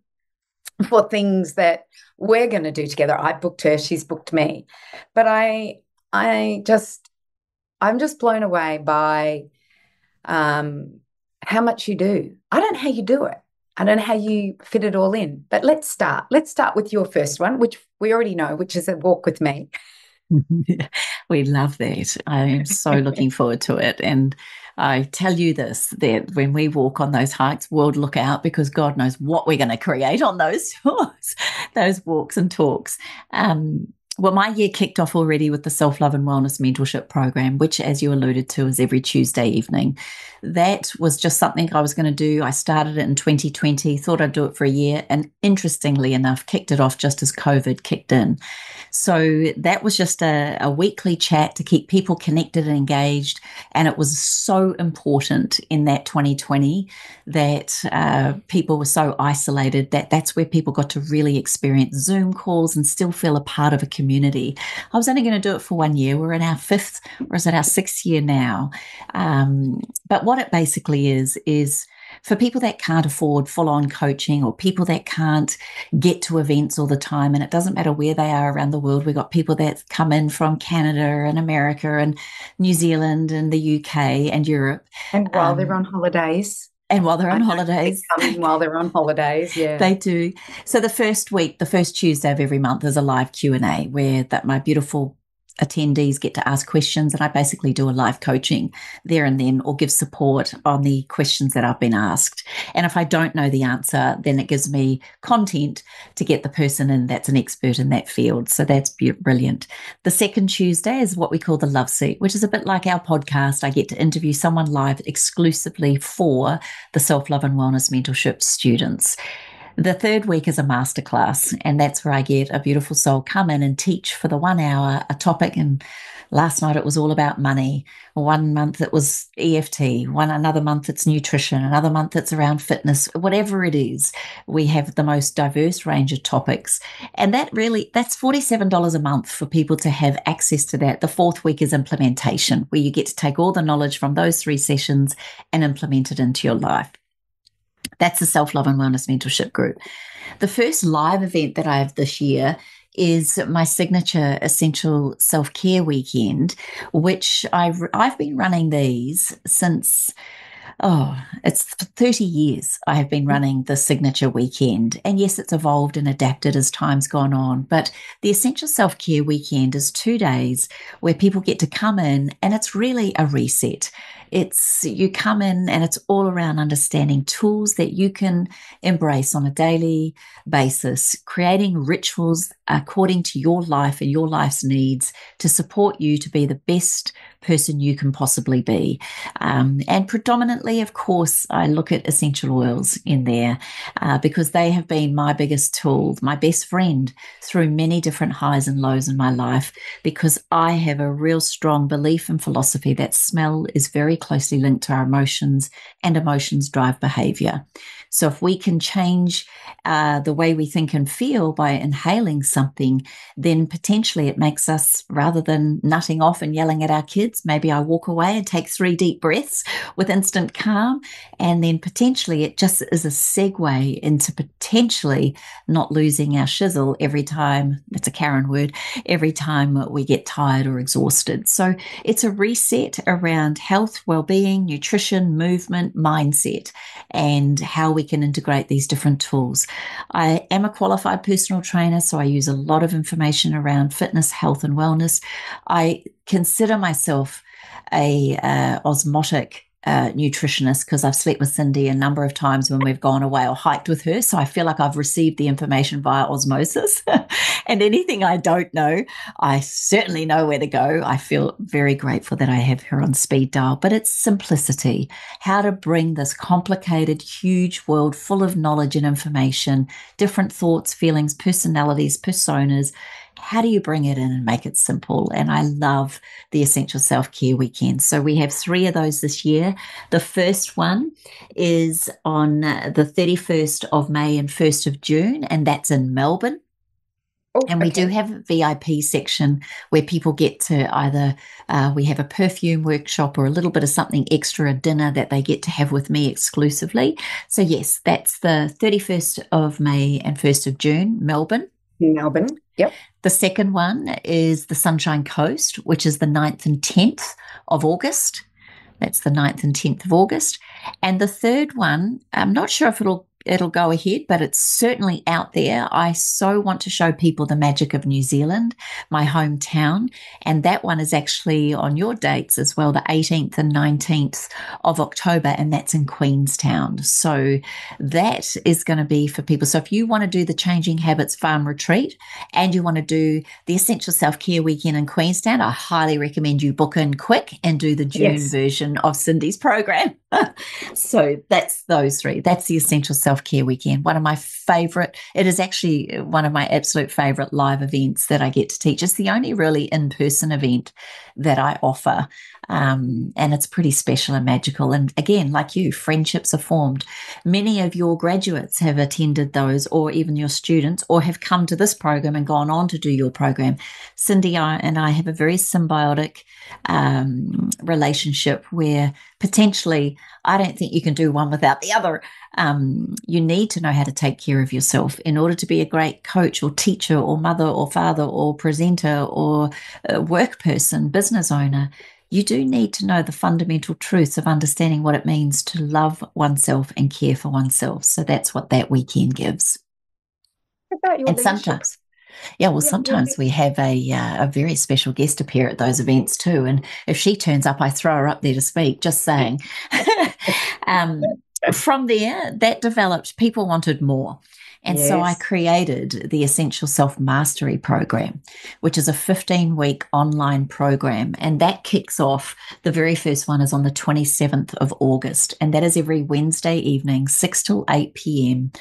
for things that we're going to do together. I booked her, she's booked me. But I'm just blown away by how much you do. I don't know how you do it. I don't know how you fit it all in. But let's start. Let's start with your first one, which we already know, which is a walk with me. We love that. I am so looking forward to it. And I tell you this, that when we walk on those hikes, world look out, because God knows what we're going to create on those walks, those walks and talks. Well, my year kicked off already with the Self-Love and Wellness Mentorship program, which, as you alluded to, is every Tuesday evening. That was just something I was going to do. I started it in 2020, thought I'd do it for a year, and interestingly enough, kicked it off just as COVID kicked in. So that was just a weekly chat to keep people connected and engaged. And it was so important in that 2020 that people were so isolated that's where people got to really experience Zoom calls and still feel a part of a community. I was only going to do it for 1 year. We're in our 5th, or is it our 6th year now? But what it basically is for people that can't afford full-on coaching, or people that can't get to events all the time, and it doesn't matter where they are around the world. We've got people that come in from Canada and America and New Zealand and the UK and Europe. And while they're on holidays. And while they're on holidays. They come in while they're on holidays, yeah. They do. So the first week, the first Tuesday of every month, is a live Q&A where my beautiful attendees get to ask questions, and I basically do a live coaching there and then, or give support on the questions that I've been asked. And if I don't know the answer, then it gives me content to get the person in that's an expert in that field. So that's brilliant. The second Tuesday is what we call the Love Seat, which is a bit like our podcast. I get to interview someone live exclusively for the Self-Love and Wellness Mentorship students. The third week is a masterclass, and that's where I get a beautiful soul come in and teach for the 1 hour a topic. And last night it was all about money. 1 month it was EFT, another month it's nutrition, another month it's around fitness. Whatever it is, we have the most diverse range of topics. And that's $47 a month for people to have access to that. The fourth week is implementation, where you get to take all the knowledge from those 3 sessions and implement it into your life. That's the Self-Love and Wellness Mentorship group. The first live event that I have this year is my signature Essential Self-Care Weekend, which I've been running these since, it's 30 years I have been running the signature weekend. And yes, it's evolved and adapted as time's gone on. But the Essential Self-Care Weekend is 2 days where people get to come in, and it's really a reset. You come in and it's all around understanding tools that you can embrace on a daily basis, creating rituals according to your life and your life's needs to support you to be the best person you can possibly be. And predominantly, of course, I look at essential oils in there because they have been my biggest tool, my best friend through many different highs and lows in my life, because I have a real strong belief and philosophy that smell is very closely linked to our emotions, and emotions drive behavior. So if we can change the way we think and feel by inhaling something, then potentially it makes us, rather than nutting off and yelling at our kids, maybe I walk away and take 3 deep breaths with instant calm. And then potentially it just is a segue into potentially not losing our shizzle every time, that's a Karen word, every time we get tired or exhausted. So it's a reset around health, well-being, nutrition, movement, mindset, and how we can integrate these different tools. I am a qualified personal trainer, so I use a lot of information around fitness, health, and wellness. I consider myself a osmotic nutritionist because I've slept with Cyndi a number of times when we've gone away or hiked with her. So I feel like I've received the information via osmosis. And anything I don't know, I certainly know where to go. I feel very grateful that I have her on speed dial. But it's simplicity, how to bring this complicated, huge world full of knowledge and information, different thoughts, feelings, personalities, personas. How do you bring it in and make it simple? And I love the Essential Self-Care Weekend. So we have 3 of those this year. The first one is on the 31st of May and 1st of June, and that's in Melbourne. And we do have a VIP section where people get to either, we have a perfume workshop or a little bit of something extra, a dinner that they get to have with me exclusively. So yes, that's the 31st of May and 1st of June, Melbourne. Yep. The second one is the Sunshine Coast, which is the 9th and 10th of August. That's the 9th and 10th of August. And the third one, I'm not sure if it'll go ahead, but it's certainly out there. I so want to show people the magic of New Zealand, my hometown. And that one is actually on your dates as well, the 18th and 19th of October, and that's in Queenstown. So that is going to be for people. So if you want to do the Changing Habits Farm Retreat and you want to do the Essential Self-Care Weekend in Queenstown, I highly recommend you book in quick and do the June version of Cyndi's program. So that's those three. That's the Essential Self-Care Weekend. One of my favorite, it is actually one of my absolute favorite live events that I get to teach. It's the only really in-person event that I offer. And it's pretty special and magical. And again, like you, friendships are formed. Many of your graduates have attended those, or even your students, or have come to this program and gone on to do your program. Cyndi and I have a very symbiotic relationship where potentially I don't think you can do one without the other. You need to know how to take care of yourself in order to be a great coach or teacher or mother or father or presenter or work person, business owner. You do need to know the fundamental truths of understanding what it means to love oneself and care for oneself. So that's what that weekend gives. What about your and leadership? sometimes sometimes we have a very special guest appear at those events too. And if she turns up, I throw her up there to speak, just saying. From there, that developed, people wanted more. And so I created the Essential Self-Mastery Program, which is a 15-week online program. And that kicks off, the very first one is on the 27th of August. And that is every Wednesday evening, 6 till 8 p.m.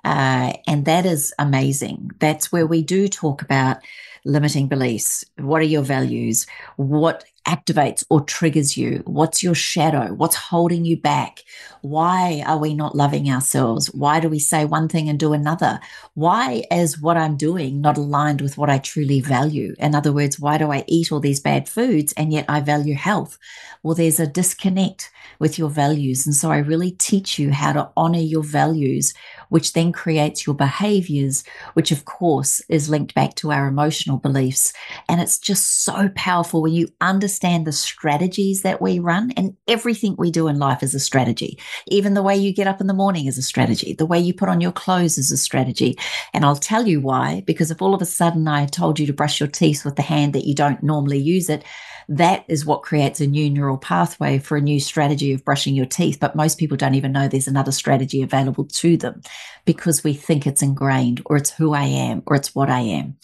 And that is amazing. That's where we do talk about limiting beliefs. What are your values? What activates or triggers you? What's your shadow? What's holding you back? Why are we not loving ourselves? Why do we say one thing and do another? Why is what I'm doing not aligned with what I truly value? In other words, why do I eat all these bad foods and yet I value health? Well, there's a disconnect with your values. And so I really teach you how to honor your values, which then creates your behaviors, which of course is linked back to our emotional beliefs. And it's just so powerful when you understand the strategies that we run, and everything we do in life is a strategy. Even the way you get up in the morning is a strategy. The way you put on your clothes is a strategy. And I'll tell you why, because if all of a sudden I told you to brush your teeth with the hand that you don't normally use it, that is what creates a new neural pathway for a new strategy of brushing your teeth. But most people don't even know there's another strategy available to them because we think it's ingrained, or it's who I am, or it's what I am.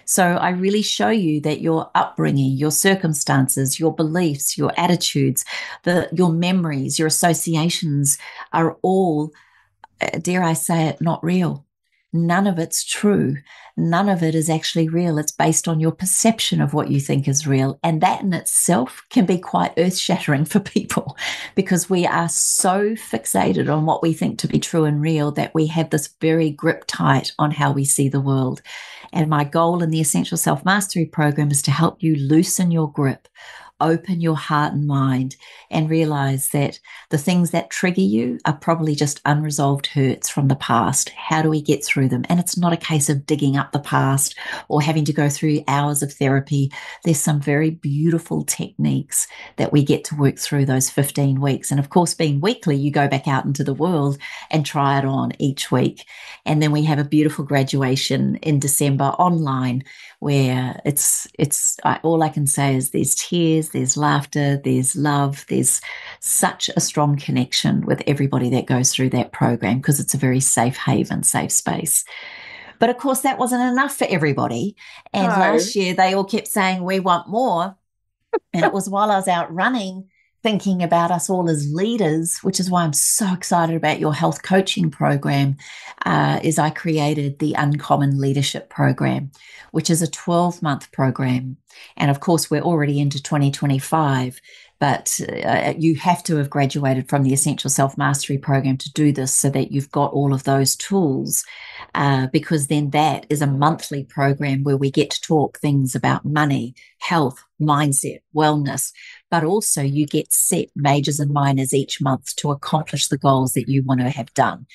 So I really show you that your upbringing, your circumstances, your beliefs, your attitudes, your memories, your associations are all, dare I say it, not real. None of it's true. None of it is actually real. It's based on your perception of what you think is real. And that in itself can be quite earth-shattering for people, because we are so fixated on what we think to be true and real that we have this very grip tight on how we see the world. And my goal in the Essential Self-Mastery Program is to help you loosen your grip, open your heart and mind, and realize that the things that trigger you are probably just unresolved hurts from the past. How do we get through them? And it's not a case of digging up the past or having to go through hours of therapy. There's some very beautiful techniques that we get to work through those 15 weeks. And of course, being weekly, you go back out into the world and try it on each week. And then we have a beautiful graduation in December online, where it's all I can say is there's tears, there's laughter, there's love, there's such a strong connection with everybody that goes through that program, because it's a very safe haven, safe space. But of course, that wasn't enough for everybody. And last year they all kept saying, we want more. And it was while I was out running, thinking about us all as leaders, which is why I'm so excited about your health coaching program, is I created the Uncommon Leadership Program, which is a 12-month program. And of course, we're already into 2025, but you have to have graduated from the Essential Self-Mastery Program to do this, so that you've got all of those tools, because then that is a monthly program where we get to talk things about money, health, mindset, wellness, but also you get set majors and minors each month to accomplish the goals that you want to have done.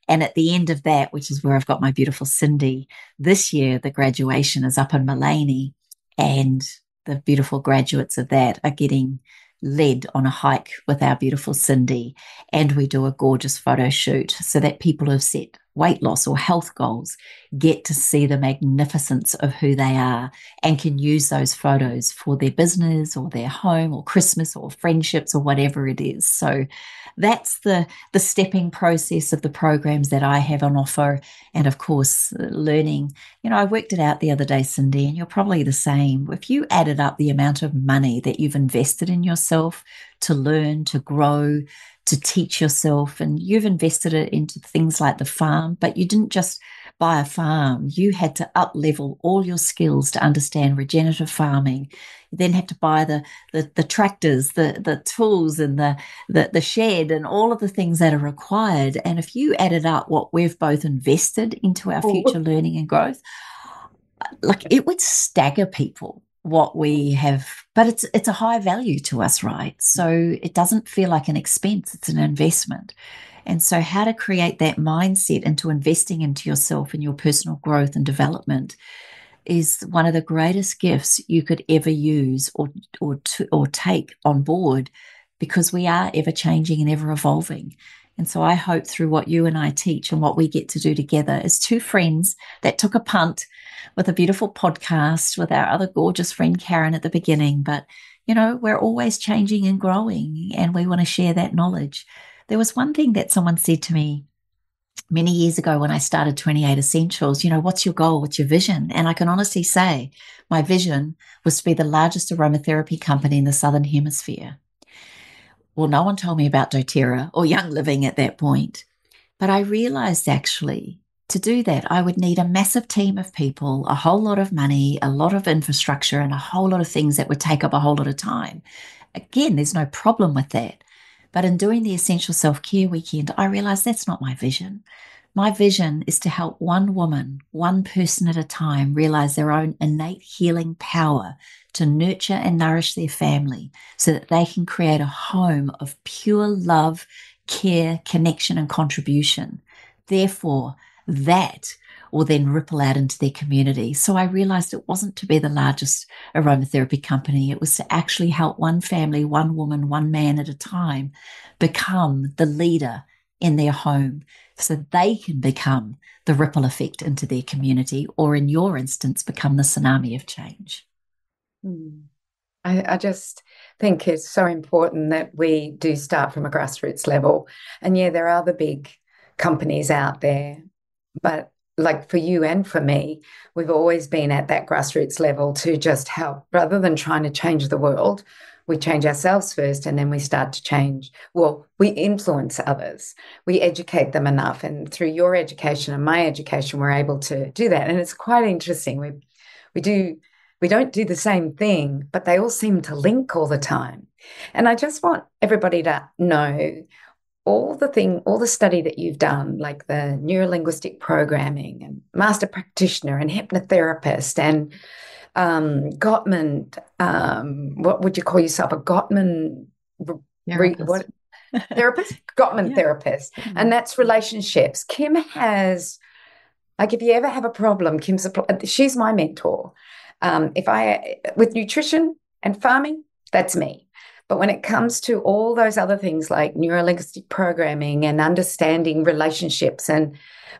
And at the end of that, which is where I've got my beautiful Cyndi, this year the graduation is up in Mullaney, and the beautiful graduates of that are getting led on a hike with our beautiful Cyndi, and we do a gorgeous photo shoot so that people who've set weight loss or health goals get to see the magnificence of who they are and can use those photos for their business or their home or Christmas or friendships or whatever it is. So that's the stepping process of the programs that I have on offer. And of course, learning, I worked it out the other day, Cyndi, and you're probably the same. If you added up the amount of money that you've invested in yourself to learn, to grow, to teach yourself, and you've invested it into things like the farm, but you didn't just buy a farm. You had to up level all your skills to understand regenerative farming. You then had to buy the tractors, the tools, and the shed, and all of the things that are required. And if you added up what we've both invested into our future learning and growth, like, it would stagger people what we have, but it's a high value to us, right? So it doesn't feel like an expense, it's an investment. And so how to create that mindset into investing into yourself and your personal growth and development is one of the greatest gifts you could ever use or take on board, because we are ever changing and ever evolving. And so I hope through what you and I teach and what we get to do together as two friends that took a punt with a beautiful podcast with our other gorgeous friend Karen at the beginning. But, we're always changing and growing, and we want to share that knowledge. There was one thing that someone said to me many years ago when I started 28 Essentials, what's your goal? What's your vision? And I can honestly say my vision was to be the largest aromatherapy company in the Southern Hemisphere. Well, no one told me about doTERRA or Young Living at that point. But I realized actually to do that, I would need a massive team of people, a whole lot of money, a lot of infrastructure, and a whole lot of things that would take up a whole lot of time. Again, there's no problem with that. But in doing the Essential Self-Care Weekend, I realized that's not my vision. My vision is to help one woman, one person at a time, realize their own innate healing power to nurture and nourish their family so that they can create a home of pure love, care, connection, and contribution. Therefore, that will then ripple out into their community. So I realized it wasn't to be the largest aromatherapy company. It was to actually help one family, one woman, one man at a time become the leader in their home so they can become the ripple effect into their community, or in your instance, become the tsunami of change. I just think it's so important that we do start from a grassroots level. And yeah, there are the big companies out there, but like for you and for me, we've always been at that grassroots level to just help. Rather than trying to change the world, we change ourselves first, and then we start to change. Well, we influence others. We educate them enough. And through your education and my education, we're able to do that. And it's quite interesting. We don't do the same thing, but they all seem to link all the time. And I just want everybody to know all the study that you've done, like the neurolinguistic programming and master practitioner and hypnotherapist and Gottman, what would you call yourself? A Gottman therapist? Gottman therapist. And that's relationships. Kim has, like, if you ever have a problem, she's my mentor. With nutrition and farming, that's me. But when it comes to all those other things like neurolinguistic programming and understanding relationships, and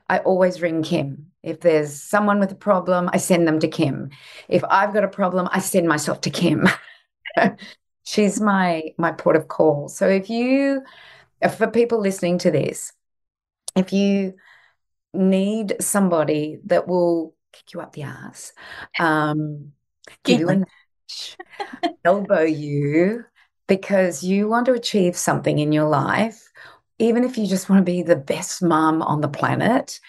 I always ring Kim. If there's someone with a problem, I send them to Kim. If I've got a problem, I send myself to Kim. She's my port of call. So for people listening to this, if you need somebody that will kick you up the ass, give you a nudge, elbow you, because you want to achieve something in your life, even if you just want to be the best mom on the planet,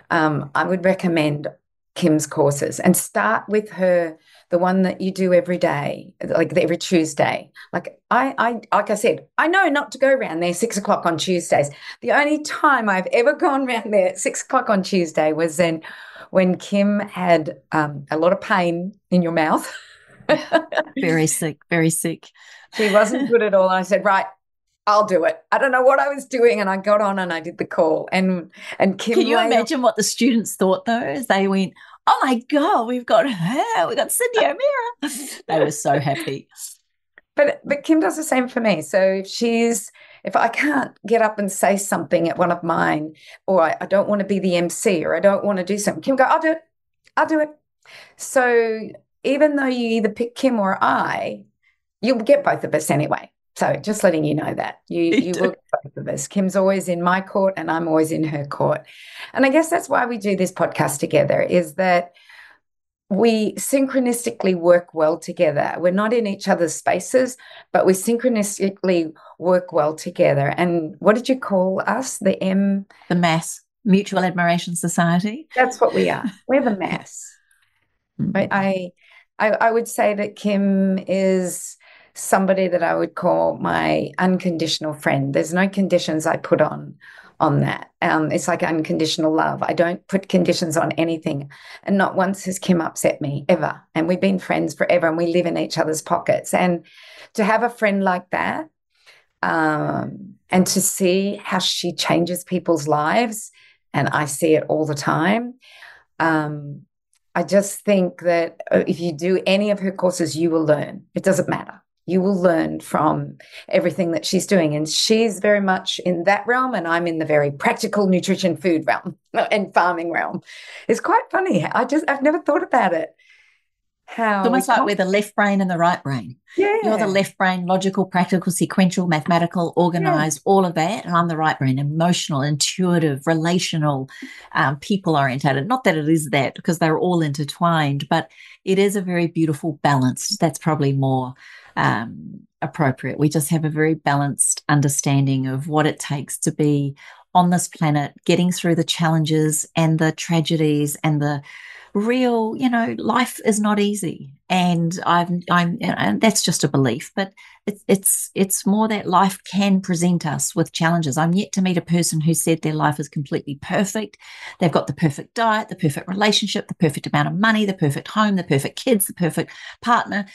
I would recommend Kim's courses, and start with her, the one that you do every day, like every Tuesday. Like I said, I know not to go around there 6 o'clock on Tuesdays. The only time I've ever gone around there at 6 o'clock on Tuesday was then when Kim had a lot of pain in your mouth. Very sick, very sick. She wasn't good at all. And I said, right, I'll do it. I don't know what I was doing. And I got on and I did the call. And Kim, can you imagine what the students thought though, as they went, oh my God, we've got her, we've got Cyndi O'Meara. They were so happy. But Kim does the same for me. So if I can't get up and say something at one of mine, or I don't want to be the MC, or I don't want to do something, Kim go, I'll do it. I'll do it. So even though you either pick Kim or I, you'll get both of us anyway. So just letting you know that you will get both of us. Kim's always in my court and I'm always in her court. And I guess that's why we do this podcast together, is that we synchronistically work well together. We're not in each other's spaces, but we synchronistically work well together. And what did you call us? The MASS, Mutual Admiration Society. That's what we are. We're the MASS. I would say that Kim is somebody that I would call my unconditional friend. There's no conditions I put on that. It's like unconditional love. I don't put conditions on anything. And not once has Kim upset me, ever. And we've been friends forever and we live in each other's pockets. And to have a friend like that, and to see how she changes people's lives, and I see it all the time, I just think that if you do any of her courses, you will learn. It doesn't matter. You will learn from everything that she's doing. And she's very much in that realm, and I'm in the very practical nutrition food realm and farming realm. It's quite funny. I've never thought about it. It's almost like we're the left brain and the right brain. Yeah. You're the left brain, logical, practical, sequential, mathematical, organized, all of that. And I'm the right brain, emotional, intuitive, relational, people-orientated. Not that it is that, because they're all intertwined, but it is a very beautiful balance. That's probably more appropriate. We just have a very balanced understanding of what it takes to be on this planet, getting through the challenges and the tragedies and the real, life is not easy. And and that's just a belief, but it's more that life can present us with challenges. I'm yet to meet a person who said their life is completely perfect. They've got the perfect diet, the perfect relationship, the perfect amount of money, the perfect home, the perfect kids, the perfect partner.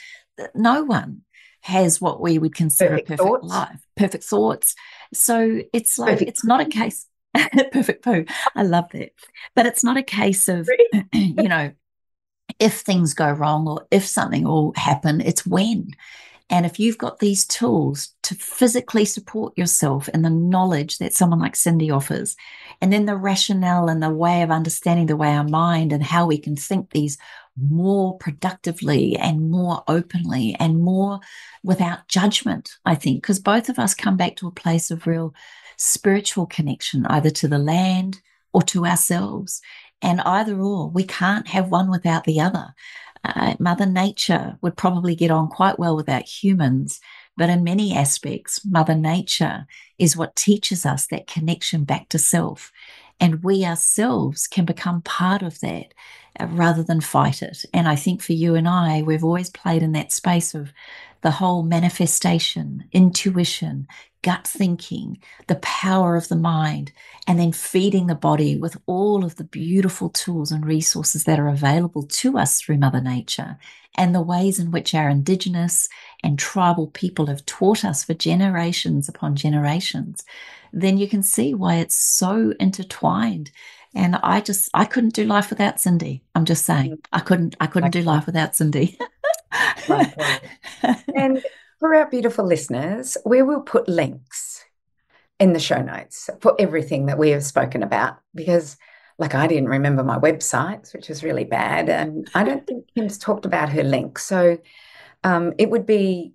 No one has what we would consider a perfect life, perfect thoughts. So it's like, it's not a case. Perfect poo. I love that. But it's not a case of, if things go wrong or if something will happen, it's when. And if you've got these tools to physically support yourself and the knowledge that someone like Cyndi offers, and then the rationale and the way of understanding the way our mind and how we can think these more productively and more openly and more without judgment, I think, because both of us come back to a place of real spiritual connection, either to the land or to ourselves. And either or, we can't have one without the other. Mother Nature would probably get on quite well without humans, but in many aspects, Mother Nature is what teaches us that connection back to self. And we ourselves can become part of that rather than fight it. And I think for you and I, we've always played in that space of the whole manifestation, intuition, gut thinking, the power of the mind, and then feeding the body with all of the beautiful tools and resources that are available to us through Mother Nature, and the ways in which our Indigenous and tribal people have taught us for generations upon generations, then you can see why it's so intertwined. And I couldn't do life without Cyndi. I'm just saying, I couldn't do life without Cyndi. And for our beautiful listeners, we will put links in the show notes for everything that we have spoken about, because I didn't remember my websites, which is really bad. And I don't think Kim's talked about her link. So it would be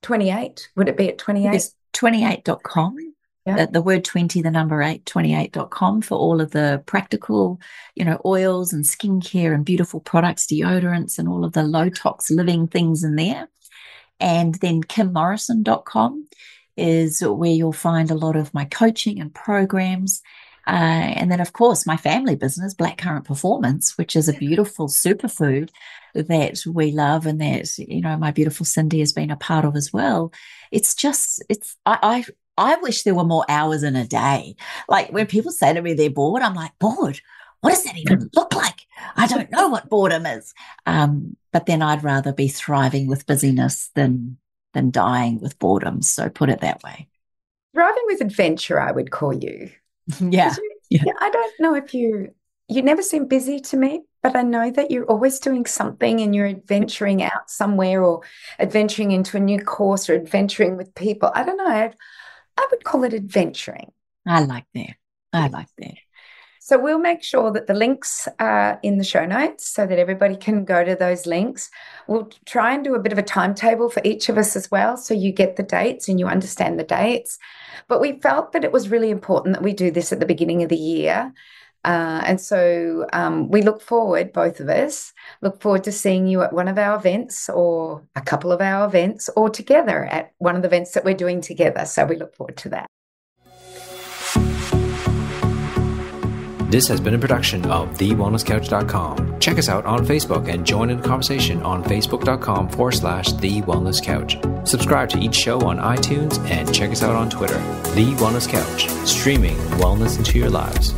28. Would it be at 28? It's 28.com. Yeah. The word 20, the number 8, 28.com for all of the practical, oils and skincare and beautiful products, deodorants and all of the low tox living things in there. And then kimmorrison.com is where you'll find a lot of my coaching and programs. And then, of course, my family business, Blackcurrant Performance, which is a beautiful superfood that we love and that, my beautiful Cyndi has been a part of as well. I wish there were more hours in a day. Like when people say to me they're bored, I'm like, bored? What does that even look like? I don't know what boredom is. But then I'd rather be thriving with busyness than dying with boredom. So put it that way. Thriving with adventure, I would call you. Yeah. I don't know if you never seem busy to me, but I know that you're always doing something and you're adventuring out somewhere or adventuring into a new course or adventuring with people. I don't know. I would call it adventuring. I like that. I like that. So we'll make sure that the links are in the show notes so that everybody can go to those links. We'll try and do a bit of a timetable for each of us as well, so you get the dates and you understand the dates. But we felt that it was really important that we do this at the beginning of the year. And so we look forward, both of us, look forward to seeing you at one of our events or a couple of our events or together at one of the events that we're doing together. So we look forward to that. This has been a production of TheWellnessCouch.com. Check us out on Facebook and join in the conversation on Facebook.com/TheWellnessCouch. Subscribe to each show on iTunes and check us out on Twitter. The Wellness Couch, streaming wellness into your lives.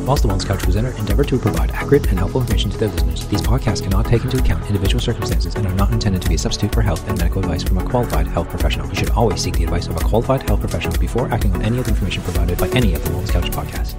Whilst the Wellness Couch presenter endeavor to provide accurate and helpful information to their listeners, these podcasts cannot take into account individual circumstances and are not intended to be a substitute for health and medical advice from a qualified health professional. You should always seek the advice of a qualified health professional before acting on any of the information provided by any of the Wellness Couch podcasts.